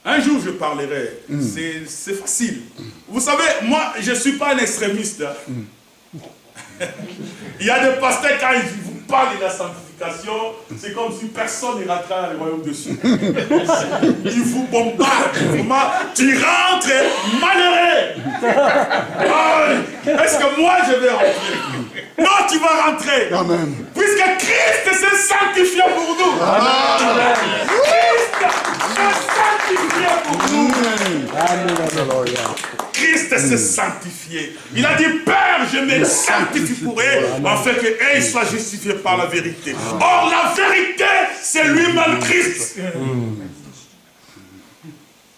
Un jour, je parlerai. C'est facile. Vous savez, moi, je ne suis pas un extrémiste. Il y a des pasteurs, quand ils vous parlent de la sanctification, c'est comme si personne ne rentrait dans le royaume de Dieu. Ils vous bombardent. Tu rentres malheureux. Est-ce que moi, je vais rentrer? Non, tu vas rentrer. Amen. Puisque Christ s'est sanctifié pour nous. Amen. Christ s'est sanctifié pour nous. Alléluia. Christ s'est sanctifié. Il a dit, Père, je me sanctifie pour eux, afin qu'eux soient justifiés par la vérité. Or, la vérité, c'est lui-même Christ.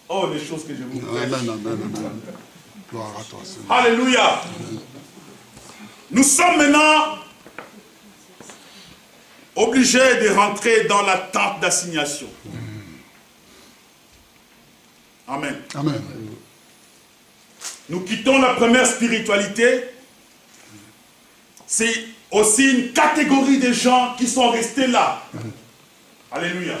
Oh, les choses que je vous prêche. Amen, amen, amen. Gloire à toi, Seigneur. Alléluia. Nous sommes maintenant obligés de rentrer dans la tente d'assignation. Amen. Amen. Nous quittons la première spiritualité. C'est aussi une catégorie de gens qui sont restés là. Alléluia.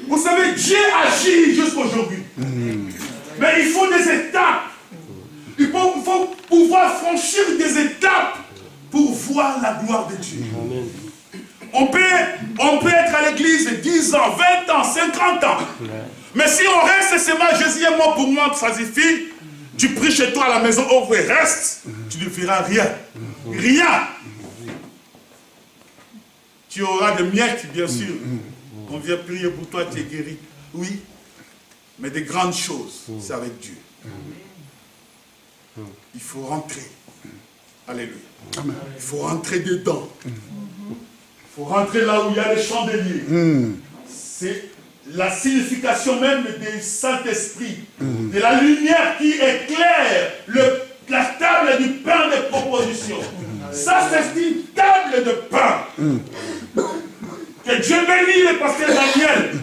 Vous savez, Dieu agit jusqu'aujourd'hui. Mais il faut des étapes. Il faut pouvoir franchir des étapes pour voir la gloire de Dieu. Amen. On peut être à l'église 10 ans, 20 ans, 50 ans. Mais si on reste seulement, Jésus est mort pour moi, ça suffit. Tu pries chez toi à la maison, oh oui, reste, tu ne feras rien. Rien. Tu auras des miettes, bien sûr. On vient prier pour toi, tu es guéri. Oui. Mais des grandes choses, c'est avec Dieu. Il faut rentrer. Alléluia. Amen. Il faut rentrer dedans. Il faut rentrer là où il y a les chandeliers. C'est la signification même du Saint-Esprit, de la lumière qui éclaire la table du pain de proposition. Ça, c'est une table de pain. Que Dieu bénisse le pasteur Daniel,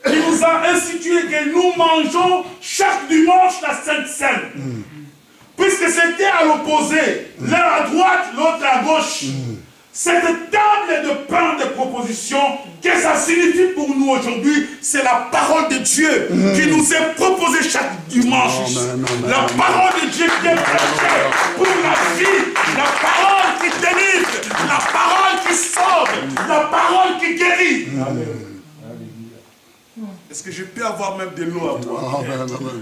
qui nous a institué que nous mangeons chaque dimanche la Sainte Seine. Puisque c'était à l'opposé, l'un à droite, l'autre à gauche. Cette table de pain de proposition, qu'est-ce que ça signifie pour nous aujourd'hui? C'est la parole de Dieu qui nous est proposée chaque dimanche. La parole de Dieu qui est prêchée pour la vie, la parole qui délivre, la parole qui sauve, la parole qui guérit. Est-ce que je peux avoir même de l'eau à boire? Amen, amen.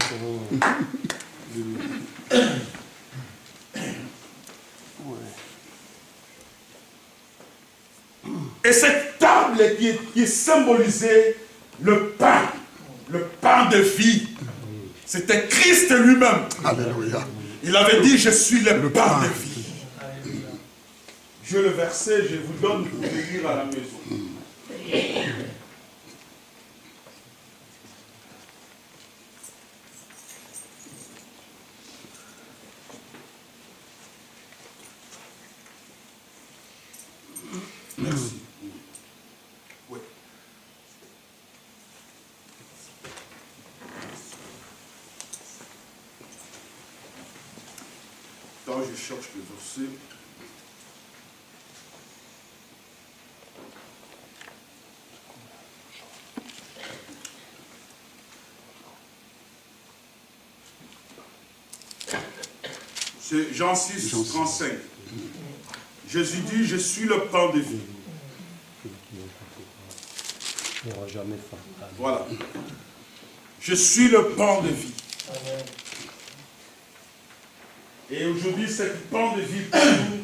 Et cette table qui est symbolisée, le pain de vie, c'était Christ lui-même. Alléluia. Il avait dit, je suis le pain de vie. Je le verset, je vous donne pour le lire à la maison. Merci. Oui. Quand je cherche le verset. C'est Jean 6, 35. Jésus dit, je suis le pain de vie. Il n'y aura jamais faim. Voilà. Je suis le pain de vie. Et aujourd'hui, cette pain de vie pour nous,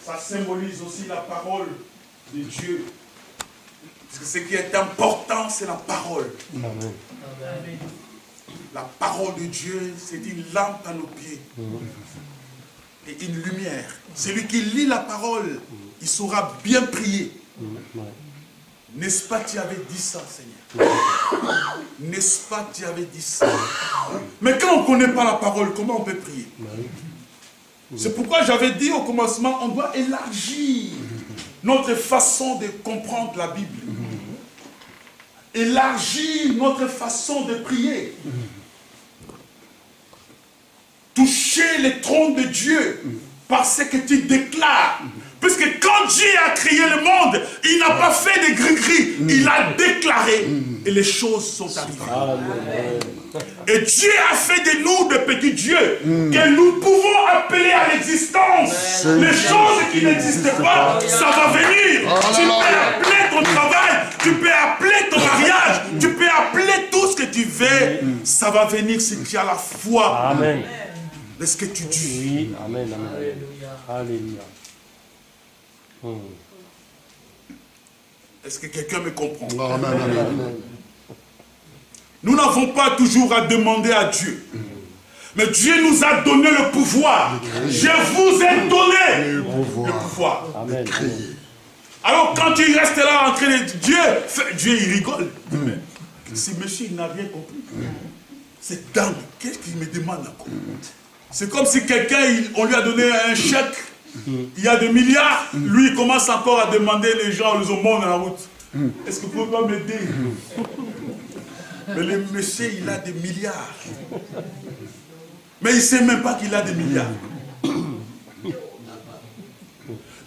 ça symbolise aussi la parole de Dieu. Parce que ce qui est important, c'est la parole. Amen. La parole de Dieu, c'est une lampe à nos pieds. Et une lumière. Celui qui lit la parole, il saura bien prier. N'est-ce pas tu avais dit ça, Seigneur? N'est-ce pas tu avais dit ça? Mais quand on ne connaît pas la parole, comment on peut prier? C'est pourquoi j'avais dit au commencement, on doit élargir notre façon de comprendre la Bible. Élargir notre façon de prier. Toucher les trônes de Dieu par ce que tu déclares, Puisque quand Dieu a créé le monde, il n'a pas fait des gris-gris. Il a déclaré et les choses sont arrivées. Et Dieu a fait de nous de petits dieux que nous pouvons appeler à l'existence. Les choses qui n'existent pas, ça va venir. Tu peux appeler ton travail, tu peux appeler ton mariage, tu peux appeler tout ce que tu veux. Ça va venir si tu as la foi. Amen. De ce que tu dis. Oui, amen, amen. Alléluia. Est-ce que quelqu'un me comprend? Amen. Nous n'avons pas toujours à demander à Dieu. Mais Dieu nous a donné le pouvoir. Je vous ai donné le pouvoir. Amen. Alors quand tu restes là en train de Dieu il rigole. Si monsieur il n'a rien compris. C'est dingue. Qu'est-ce qu'il me demande encore? C'est comme si quelqu'un, on lui a donné un chèque. Il y a des milliards. Lui il commence encore à demander les gens, les aumônes dans la route. Est-ce que vous pouvez pas m'aider? Mais le monsieur, il a des milliards. Mais il ne sait même pas qu'il a des milliards.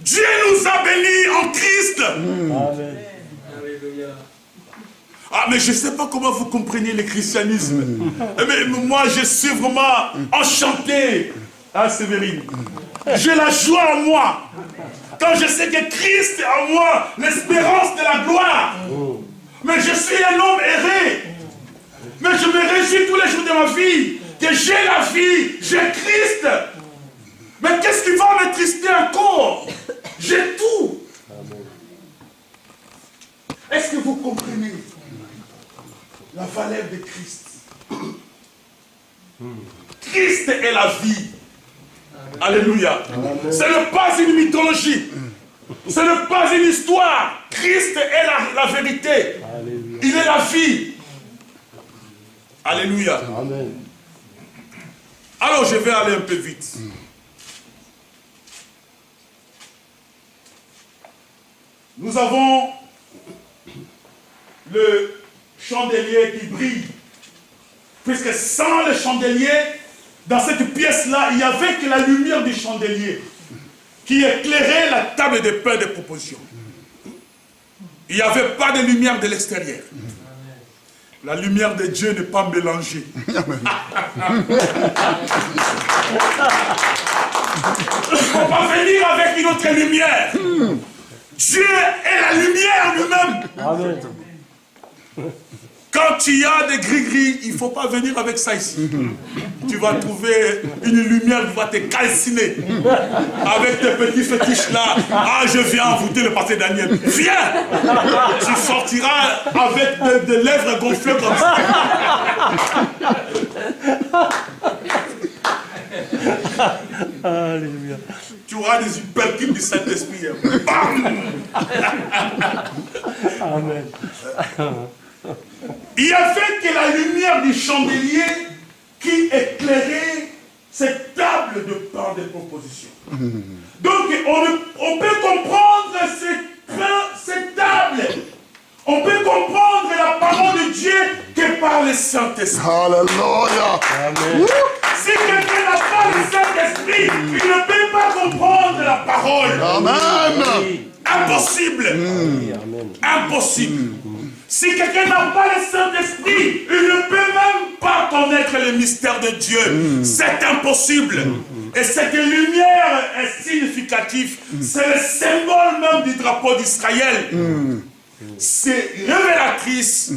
Dieu nous a bénis en Christ. Amen. Ah, mais je ne sais pas comment vous comprenez le christianisme. Mais moi, je suis vraiment enchanté. Ah, Sévérine. J'ai la joie en moi. Quand je sais que Christ est en moi, l'espérance de la gloire. Mais je suis un homme erré. Mais je me réjouis tous les jours de ma vie, que j'ai la vie, j'ai Christ. Mais qu'est-ce qui va m'attrister encore? J'ai tout. Est-ce que vous comprenez la valeur de Christ? Christ est la vie. Alléluia. Ce n'est pas une mythologie. Ce n'est pas une histoire. Christ est la vérité. Alléluia. Il est la vie. Alléluia. Amen. Alors je vais aller un peu vite. Nous avons le chandelier qui brille. Puisque sans le chandelier, dans cette pièce-là, il n'y avait que la lumière du chandelier qui éclairait la table de pain de proposition. Il n'y avait pas de lumière de l'extérieur. La lumière de Dieu n'est pas mélangée. On va venir avec une autre lumière. Dieu est la lumière lui-même. Amen. Quand tu as des gris-gris, il ne faut pas venir avec ça ici. Tu vas trouver une lumière qui va te calciner. Avec tes petits fétiches là. Ah, je viens envoûter le pasteur Daniel. Viens! Tu sortiras avec des lèvres gonflées comme ça. Alléluia. Tu auras des hypercubes du Saint-Esprit. Bam! Amen. Il n'y avait que la lumière du chandelier qui éclairait cette table de pain de proposition. Donc on peut comprendre cette table. On peut comprendre la parole de Dieu que par le Saint-Esprit. Alléluia. Amen. Si quelqu'un n'a pas le Saint-Esprit, il ne peut pas comprendre la parole. Amen. Impossible. Amen. Impossible. Si quelqu'un n'a pas le Saint-Esprit, il ne peut même pas connaître le mystère de Dieu. C'est impossible. Et cette lumière est significative. C'est le symbole même du drapeau d'Israël. C'est révélatrice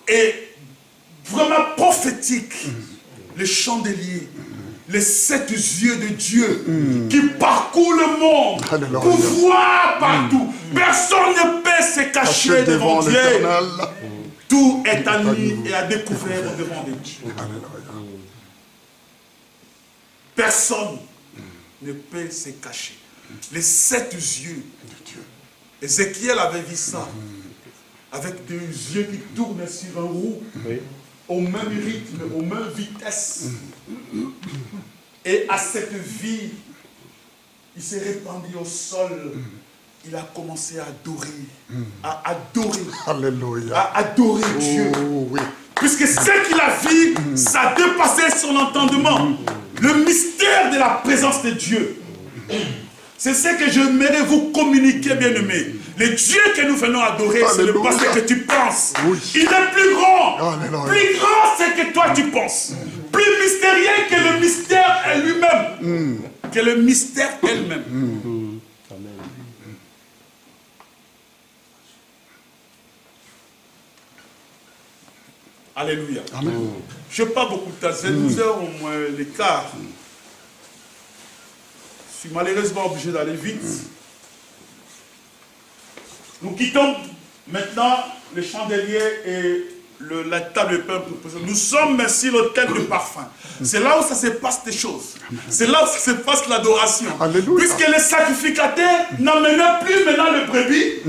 et vraiment prophétique. Le chandelier, les 7 yeux de Dieu qui parcourent le monde pour voir partout. Personne ne peut se cacher devant Dieu. Tout est à nu et à découvert devant Dieu. Personne ne peut se cacher. Les 7 yeux. Ézéchiel avait vu ça. Avec des yeux qui tournent sur un roue. Oui. Au même rythme, aux mêmes vitesses. Et à cette vie, il s'est répandu au sol. Il a commencé à adorer. Alléluia. À adorer Dieu. Oh, oui. Puisque ce qu'il a vu, ça dépassait son entendement. Le mystère de la présence de Dieu. C'est ce que j'aimerais vous communiquer, bien-aimés. Le Dieu que nous venons adorer, ce n'est pas ce que tu penses. Oui. Il est plus grand. Alléluia. Plus grand, c'est que toi tu penses. Plus mystérieux que le mystère lui-même. Que le mystère elle-même. Amen. Alléluia. Amen. Je n'ai pas beaucoup de temps. C'est 12 heures au moins l'écart. Je suis malheureusement obligé d'aller vite. Nous quittons maintenant le chandelier et la table de pain. Nous sommes sur l'autel de parfum. C'est là où ça se passe des choses. C'est là où ça se passe l'adoration. Alléluia. Puisque les sacrificateurs n'amenaient plus maintenant le brebis.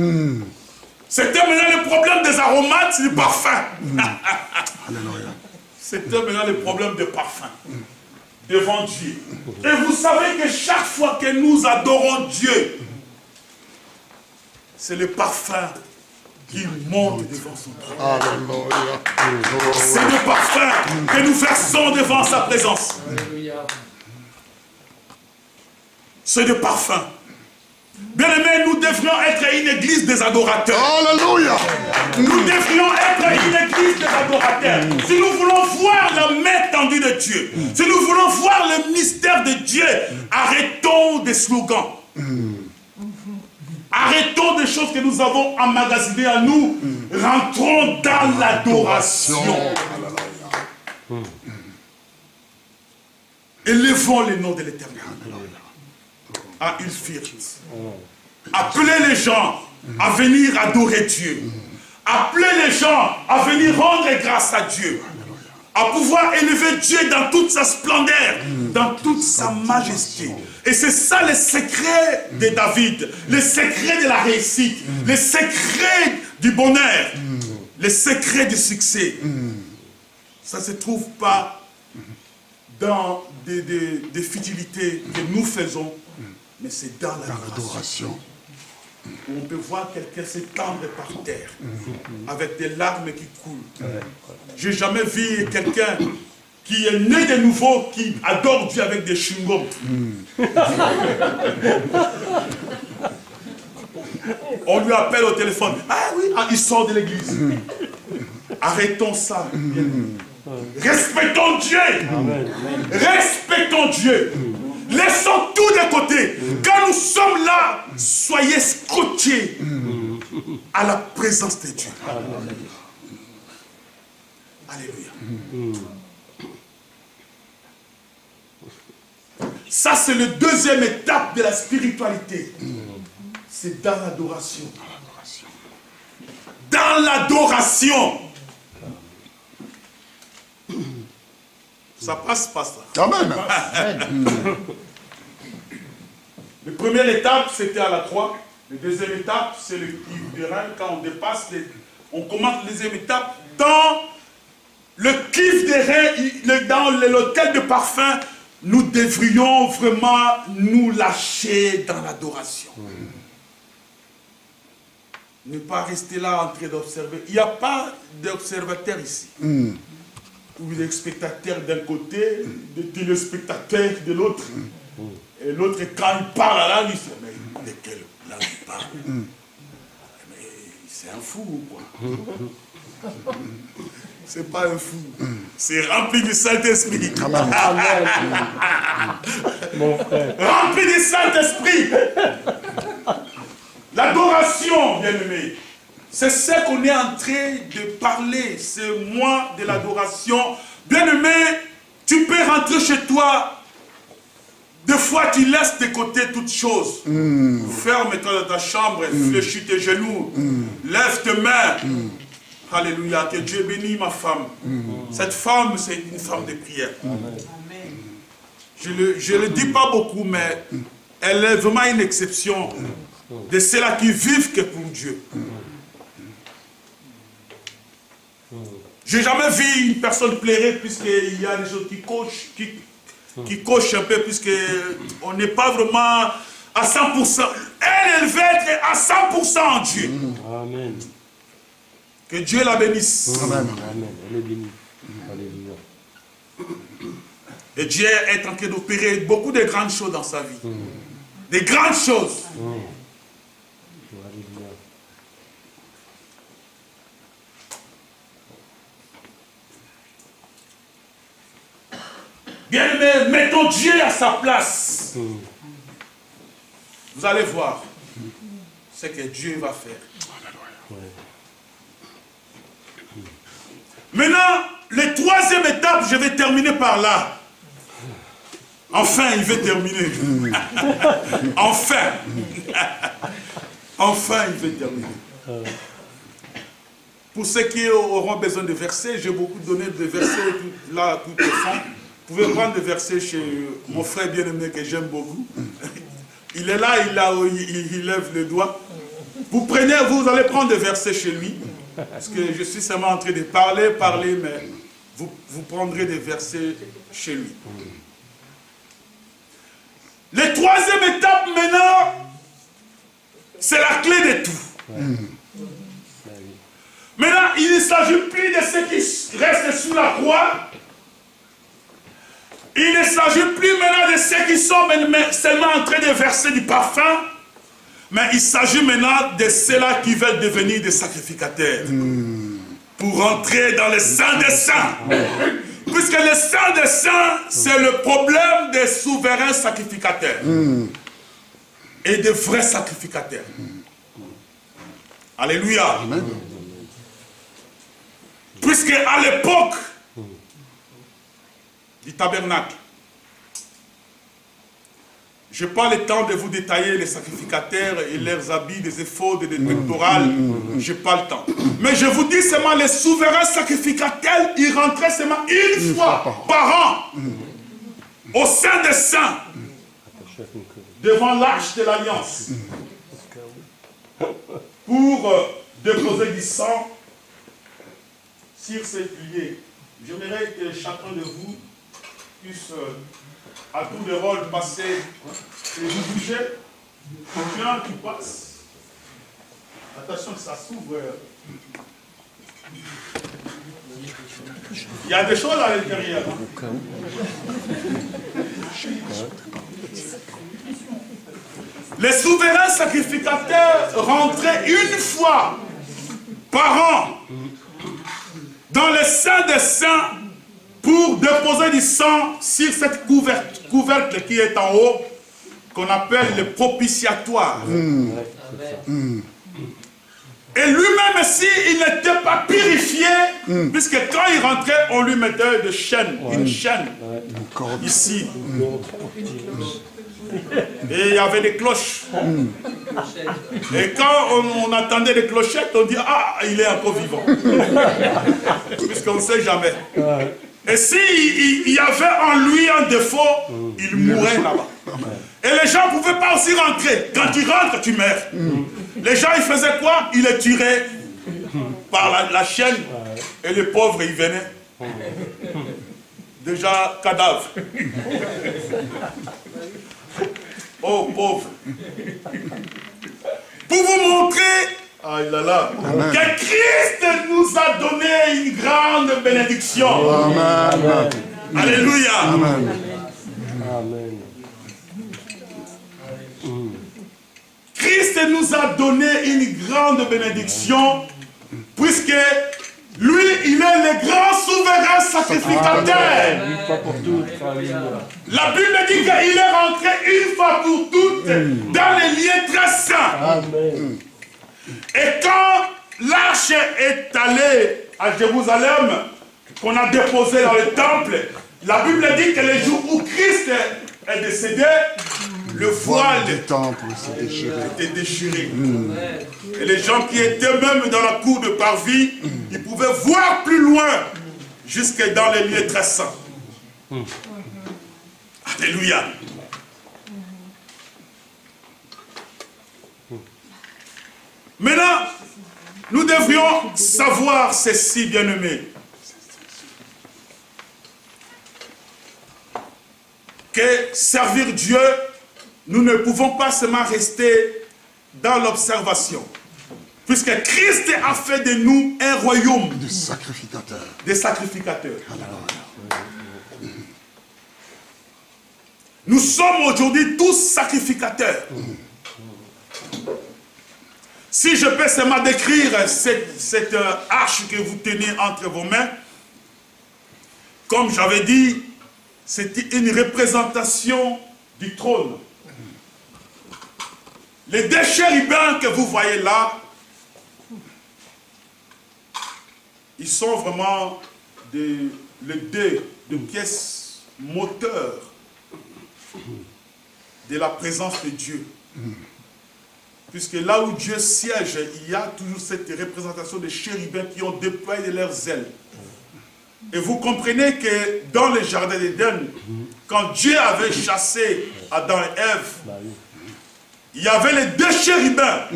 C'était maintenant le problème des aromates, du parfum. Alléluia. C'était maintenant le problème de parfum devant Dieu. Et vous savez que chaque fois que nous adorons Dieu, c'est le parfum qui monte devant son trône. Alléluia. C'est le parfum que nous versons devant sa présence. C'est le parfum. Bien-aimés, nous devrions être une église des adorateurs. Alléluia. Nous devrions être une église des adorateurs. Si nous voulons voir la main tendue de Dieu, si nous voulons voir le mystère de Dieu, arrêtons des slogans. Arrêtons des choses que nous avons emmagasinées à nous. Rentrons dans l'adoration. Élevons le nom de l'Éternel. Ah, ils firent. Appelez les gens à venir adorer Dieu. Appelez les gens à venir rendre grâce à Dieu. À pouvoir élever Dieu dans toute sa splendeur, dans toute sa majesté. Et c'est ça le secret de David, le secret de la réussite, le secret du bonheur, le secret du succès. Ça ne se trouve pas dans des futilités que nous faisons, mais c'est dans l'adoration. On peut voir quelqu'un s'étendre par terre avec des larmes qui coulent. J'ai jamais vu quelqu'un qui est né de nouveau, qui adore Dieu avec des chewing-gums. On lui appelle au téléphone. Ah oui, il sort de l'église. Arrêtons ça. Respectons Dieu. Respectons Dieu. Laissons tout de côté. Quand nous sommes là, soyez scotchés à la présence de Dieu. Alléluia. Ça, c'est la deuxième étape de la spiritualité. C'est dans l'adoration. Dans l'adoration. Ça passe pas ça. Amen. La première étape, c'était à la croix. La deuxième étape, c'est le kiff de rein. Quand on dépasse, on commence la deuxième étape dans le kiff de rein, dans l'hôtel de parfum. Nous devrions vraiment nous lâcher dans l'adoration. Ne pas rester là en train d'observer. Il n'y a pas d'observateur ici. Ou des spectateurs d'un côté, des téléspectateurs de l'autre. Et l'autre, quand il parle à la il se dit, mais de quelle langue il parle? Mais c'est un fou ou quoi? C'est pas un fou. C'est rempli du Saint-Esprit. Mon frère. Rempli du Saint-Esprit. L'adoration, bien-aimé. C'est ce qu'on est en train de parler. C'est moi de l'adoration. Bien-aimé, tu peux rentrer chez toi. Des fois, tu laisses de côté toutes choses. Ferme-toi dans ta chambre, fléchis tes genoux, lève tes mains. Alléluia, que Dieu bénisse ma femme. Cette femme, c'est une femme de prière. Je ne le dis pas beaucoup, mais elle est vraiment une exception de ceux-là qui vivent que pour Dieu. Je n'ai jamais vu une personne pleurer puisqu'il y a des choses qui cochent un peu, puisqu'on n'est pas vraiment à 100%. Elle veut être à 100% en Dieu. Amen. Que Dieu la bénisse. Amen. Amen. Elle est bénie. Alléluia. Et Dieu est en train d'opérer beaucoup de grandes choses dans sa vie. des grandes choses. Bien-aimés, mettons Dieu à sa place. Vous allez voir ce que Dieu va faire. Maintenant, la troisième étape, je vais terminer par là. Enfin, il veut terminer. Enfin. Enfin, il veut terminer. Pour ceux qui auront besoin de versets, j'ai beaucoup donné de versets là, tout au fond. Vous pouvez prendre des versets chez mon frère bien-aimé que j'aime beaucoup. Il est là, il lève le doigt. Vous prenez, vous allez prendre des versets chez lui. Parce que je suis seulement en train de parler, mais vous prendrez des versets chez lui. La troisième étape maintenant, c'est la clé de tout. Maintenant, il ne s'agit plus de ceux qui restent sous la croix. Il ne s'agit plus maintenant de ceux qui sont seulement en train de verser du parfum. Mais il s'agit maintenant de ceux-là qui veulent devenir des sacrificateurs. Pour entrer dans le Saint des Saints. Puisque le Saint des Saints, c'est le problème des souverains sacrificateurs. Et des vrais sacrificateurs. Alléluia. Amen. Puisque à l'époque du tabernacle, je n'ai pas le temps de vous détailler les sacrificateurs et leurs habits, des éphodes, des pectorales. Je n'ai pas le temps. Mais je vous dis seulement, les souverains sacrificateurs, ils rentraient seulement une fois par an au sein des saints, devant l'arche de l'Alliance, pour déposer du sang sur ces piliers. J'aimerais que chacun de vous puisse à tour de rôle passer et vous bouger. Tiens, tu passes. Attention que ça s'ouvre. Il y a des choses à l'intérieur. Les souverains sacrificateurs rentraient une fois par an dans le Saint des Saints pour déposer du sang sur cette couvercle qui est en haut, qu'on appelle le propitiatoire. Et lui-même, s'il n'était pas purifié, puisque quand il rentrait, on lui mettait des chaînes, une chaîne, ici. Et il y avait des cloches. Et quand on attendait les clochettes, on dit, ah, il est encore vivant. Puisqu'on ne sait jamais. Et s'il y avait en lui un défaut, il mourait là-bas. Et les gens ne pouvaient pas aussi rentrer. Quand tu rentres, tu meurs. Les gens, ils faisaient quoi? Ils les tiraient par la chaîne. Et les pauvres, ils venaient. Déjà, cadavre. Oh, pauvre. Pour vous montrer que Christ nous a donné une grande bénédiction. Amen. Alléluia. Amen. Amen. Christ nous a donné une grande bénédiction, puisque lui, il est le grand souverain sacrificateur. Une fois pour toutes, alléluia. La Bible dit qu'il est rentré une fois pour toutes dans les lieux très saints. Amen. Et quand l'arche est allée à Jérusalem, qu'on a déposé dans le temple, la Bible dit que le jour où Christ est décédé, le voile du temple était déchiré. Et les gens qui étaient même dans la cour de parvis, ils pouvaient voir plus loin, jusque dans les lieux très saints. Alléluia. Maintenant, nous devrions savoir ceci, bien-aimés, que servir Dieu, nous ne pouvons pas seulement rester dans l'observation. Puisque Christ a fait de nous un royaume des sacrificateurs. Nous sommes aujourd'hui tous sacrificateurs. Si je peux seulement décrire cette arche que vous tenez entre vos mains, comme j'avais dit, c'est une représentation du trône. Les deux chérubins que vous voyez là, ils sont vraiment les deux pièces moteurs de la présence de Dieu. Puisque là où Dieu siège, il y a toujours cette représentation des chérubins qui ont déployé leurs ailes. Et vous comprenez que dans le jardin d'Éden, quand Dieu avait chassé Adam et Ève, il y avait les deux chérubins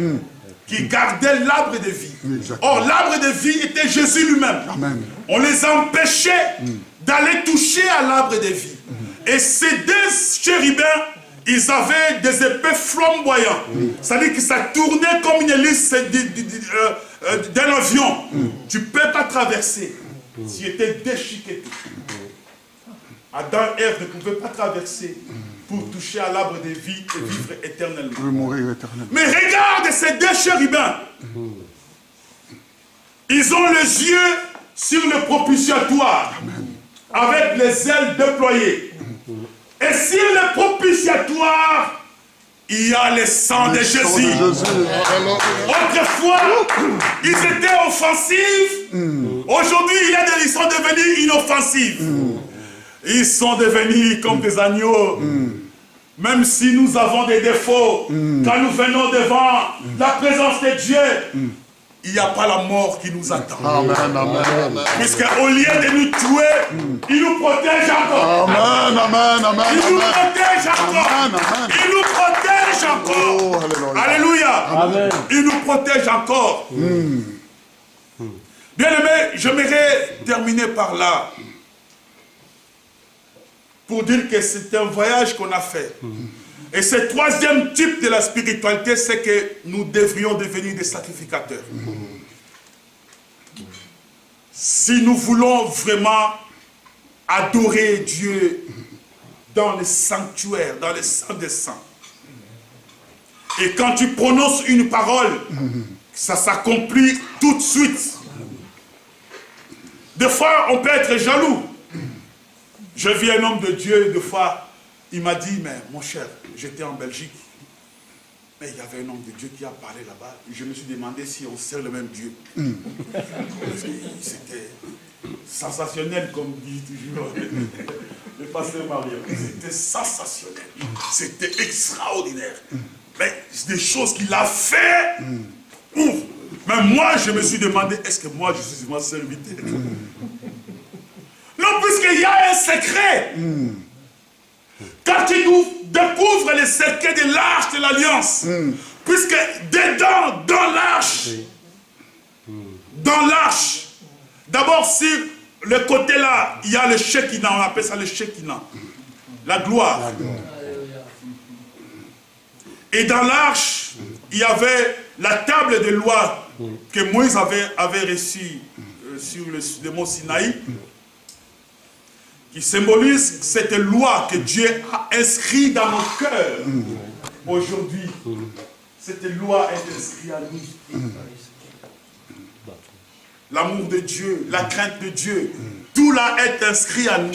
qui gardaient l'arbre de vie. Or, l'arbre de vie était Jésus lui-même. On les empêchait d'aller toucher à l'arbre de vie. Et ces deux chérubins, ils avaient des épées flamboyantes. C'est-à-dire que ça tournait comme une hélice d'un avion. Tu ne peux pas traverser. S'il était déchiqueté. Adam et Ève ne pouvaient pas traverser pour toucher à l'arbre de vie et vivre éternellement. Mais regarde ces deux chérubins. Ils ont les yeux sur le propitiatoire avec les ailes déployées. Et sur le propitiatoire, il y a le sang de Jésus. Autrefois, ils étaient offensifs. Aujourd'hui, ils sont devenus inoffensifs. Ils sont devenus comme des agneaux. Même si nous avons des défauts, quand nous venons devant la présence de Dieu, il n'y a pas la mort qui nous attend. Puisqu'au lieu de nous tuer, il nous protège encore. Il nous protège encore. Il nous protège encore. Alléluia. Amen. Il nous protège encore. Bien aimé, j'aimerais terminer par là. Pour dire que c'est un voyage qu'on a fait. Et ce troisième type de la spiritualité, c'est que nous devrions devenir des sacrificateurs. Si nous voulons vraiment adorer Dieu dans le sanctuaire, dans le Saint des Saints. Et quand tu prononces une parole, ça s'accomplit tout de suite. Des fois, on peut être jaloux. Je vis un homme de Dieu, des fois, il m'a dit, mais mon cher, j'étais en Belgique, mais il y avait un homme de Dieu qui a parlé là-bas. Je me suis demandé si on sert le même Dieu. C'était sensationnel, comme dit toujours le pasteur Mario. C'était sensationnel. C'était extraordinaire. Mais des choses qu'il a fait, ouf. Mais moi, je me suis demandé, est-ce que moi, je suis vraiment serviteur? Non, puisqu'il y a un secret. Quand tu découvres le secret de l'arche de l'alliance, puisque dedans, dans l'arche, d'abord sur le côté là, il y a le Shekinah, on appelle ça le Shekinah, la gloire. Et dans l'arche, il y avait la table de loi que Moïse avait reçue sur le mont Sinaï, qui symbolise cette loi que Dieu a inscrite dans nos cœurs. Aujourd'hui, cette loi est inscrite à nous. L'amour de Dieu, la crainte de Dieu, tout là est inscrit à nous.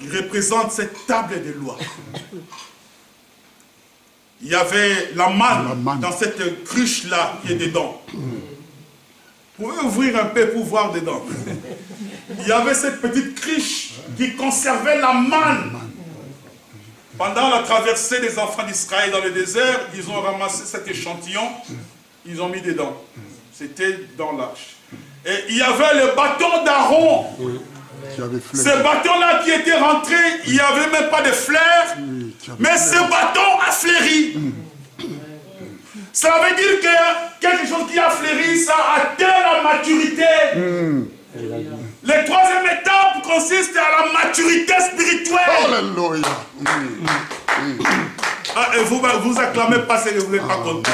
Il représente cette table de loi. Il y avait la manne dans cette cruche-là qui est dedans. Vous pouvez ouvrir un peu pour voir dedans. Il y avait cette petite cruche qui conservait la manne. Pendant la traversée des enfants d'Israël dans le désert, ils ont ramassé cet échantillon, ils ont mis dedans. C'était dans l'arche. Et il y avait le bâton d'Aaron. Ce bâton-là qui était rentré, il n'y avait même pas de fleurs, mais ce bâton a fleuri. Ça veut dire que quelque chose qui a fleuri, ça atteint la maturité. La troisième étape consiste à la maturité spirituelle. Alléluia. Ah, et vous acclamez pas si vous n'êtes pas content.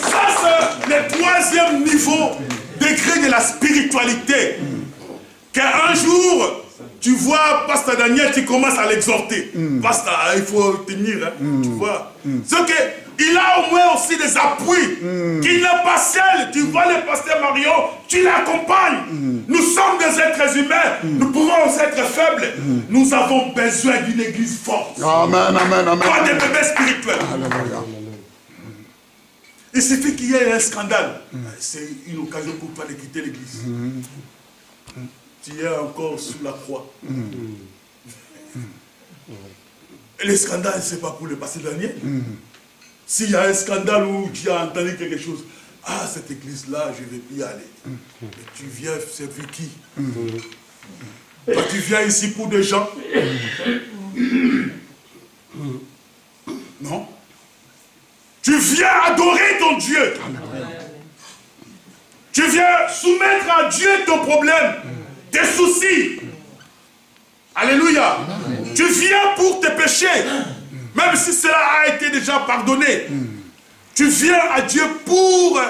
Ça, c'est le troisième niveau, degré de la spiritualité. qu'un jour, tu vois, Pasteur Daniel, tu commences à l'exhorter. Pasteur, il faut tenir, hein, tu vois. C'est qu'il a au moins aussi des appuis, qu'il n'est pas seul. Tu vois le Pasteur Marion, tu l'accompagnes. Nous sommes des êtres humains, nous pouvons aussi être faibles. Nous avons besoin d'une église forte. Amen, amen, amen. Pas des bébés spirituels. Alléluia. Il suffit qu'il y ait un scandale. C'est une occasion pour toi de quitter l'église. Tu es encore sous la croix. Et le scandale, ce n'est pas pour le pasteur Daniel. S'il y a un scandale où tu as entendu quelque chose, ah, cette église-là, je ne vais plus y aller. Et tu viens servir qui? Toi, tu viens ici pour des gens? Non. Tu viens adorer ton Dieu. Tu viens soumettre à Dieu ton problème, tes soucis. Alléluia. Tu viens pour tes péchés, même si cela a été déjà pardonné. Tu viens à Dieu pour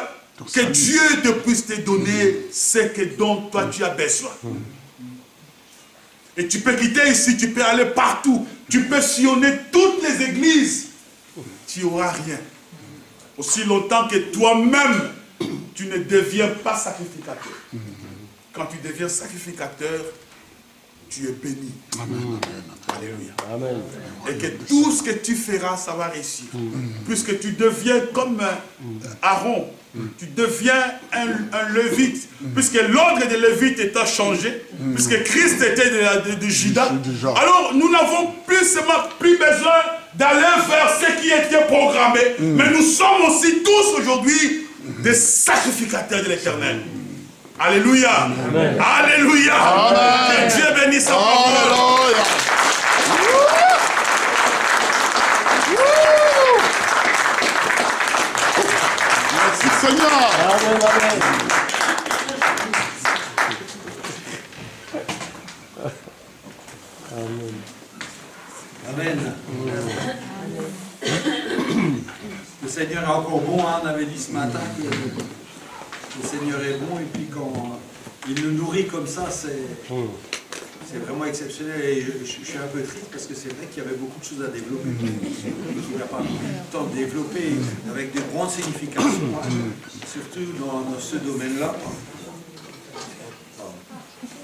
que Dieu te puisse te donner ce dont toi tu as besoin. Et tu peux quitter ici, tu peux aller partout. Tu peux sillonner toutes les églises. Tu n'auras rien. Aussi longtemps que toi-même, tu ne deviens pas sacrificateur. Quand tu deviens sacrificateur, tu es béni. Amen. Alléluia. Amen. Et que tout ce que tu feras, ça va réussir. Puisque tu deviens comme Aaron. Tu deviens un lévite. Puisque l'ordre des lévites étant changé. Puisque Christ était de Judas. Alors nous n'avons plus besoin d'aller vers ce qui était programmé. Mais nous sommes aussi tous aujourd'hui des sacrificateurs de l'Éternel. Alléluia. Amen. Alléluia. Amen. Que Dieu bénisse sa parole. Merci Seigneur. Amen, amen. Amen. Le Seigneur est encore bon, hein, on avait dit ce matin que le Seigneur est bon, et puis quand il nous nourrit comme ça, c'est vraiment exceptionnel. Et je suis un peu triste parce que c'est vrai qu'il y avait beaucoup de choses à développer. Il n'a pas eu le temps de développer avec de grandes significations, hein, surtout dans ce domaine-là.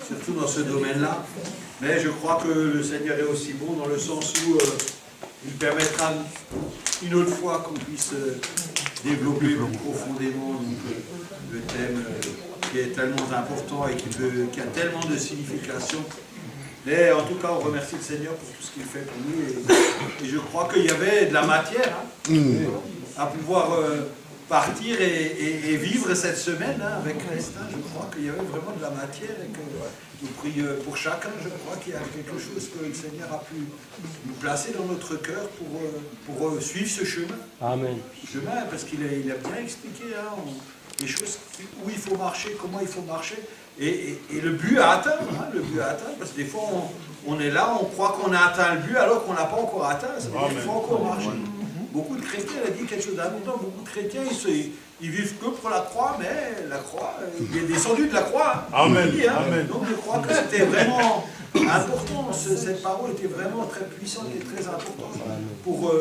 Surtout dans ce domaine-là. Mais je crois que le Seigneur est aussi bon dans le sens où il permettra une autre fois qu'on puisse développer plus profondément le thème qui est tellement important et qui a tellement de signification. Mais en tout cas, on remercie le Seigneur pour tout ce qu'il fait pour nous. Et je crois qu'il y avait de la matière à pouvoir partir et vivre cette semaine avec Christin. Je crois qu'il y avait vraiment de la matière et que nous prions pour chacun. Je crois qu'il y a quelque chose que le Seigneur a pu nous placer dans notre cœur pour suivre ce chemin. Amen. Chemin, parce qu'il a bien expliqué les choses où il faut marcher, comment il faut marcher. Et le but à atteindre, hein, le but à atteindre, parce que des fois on est là, on croit qu'on a atteint le but alors qu'on n'a pas encore atteint. Ça veut dire qu'il faut encore marcher. Beaucoup de chrétiens, il a dit quelque chose d'important, beaucoup de chrétiens, ils vivent que pour la croix, mais la croix, il est descendu de la croix. Amen. Dit, hein. Amen. Donc je crois que c'était vraiment important, cette parole était vraiment très puissante et très importante pour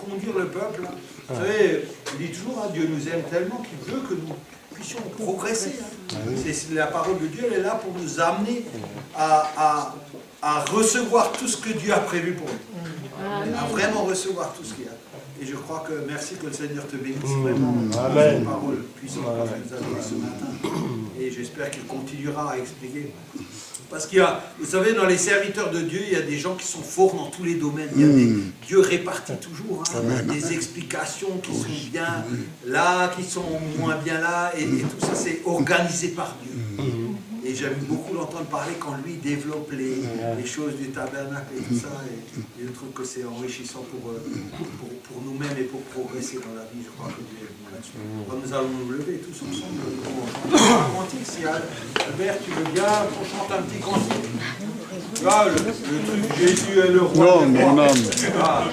conduire le peuple. Vous savez, il dit toujours, hein, Dieu nous aime tellement qu'il veut que nous puissions progresser. Hein. La parole de Dieu, elle est là pour nous amener à recevoir tout ce que Dieu a prévu pour nous. À vraiment recevoir tout ce qu'il y a. Et je crois que merci que le Seigneur te bénisse vraiment pour cette parole puissante que nous avons donnée ce matin. Et j'espère qu'il continuera à expliquer. Parce qu'il y a, vous savez, dans les serviteurs de Dieu, il y a des gens qui sont forts dans tous les domaines. Il y a Dieu répartit toujours, hein, des explications qui sont bien là, qui sont moins bien là, et tout ça c'est organisé par Dieu. Et j'aime beaucoup l'entendre parler quand lui développe les choses du tabernacle et tout ça. Et je trouve que c'est enrichissant pour nous-mêmes et pour progresser dans la vie. Je crois que Dieu est bon là-dessus. Quand nous allons nous lever tous ensemble, nous allons chanter un cantique. Si Albert, tu veux bien qu'on chante un petit cantique? Là, le truc Jésus est le roi. Non, mon âme. Ah.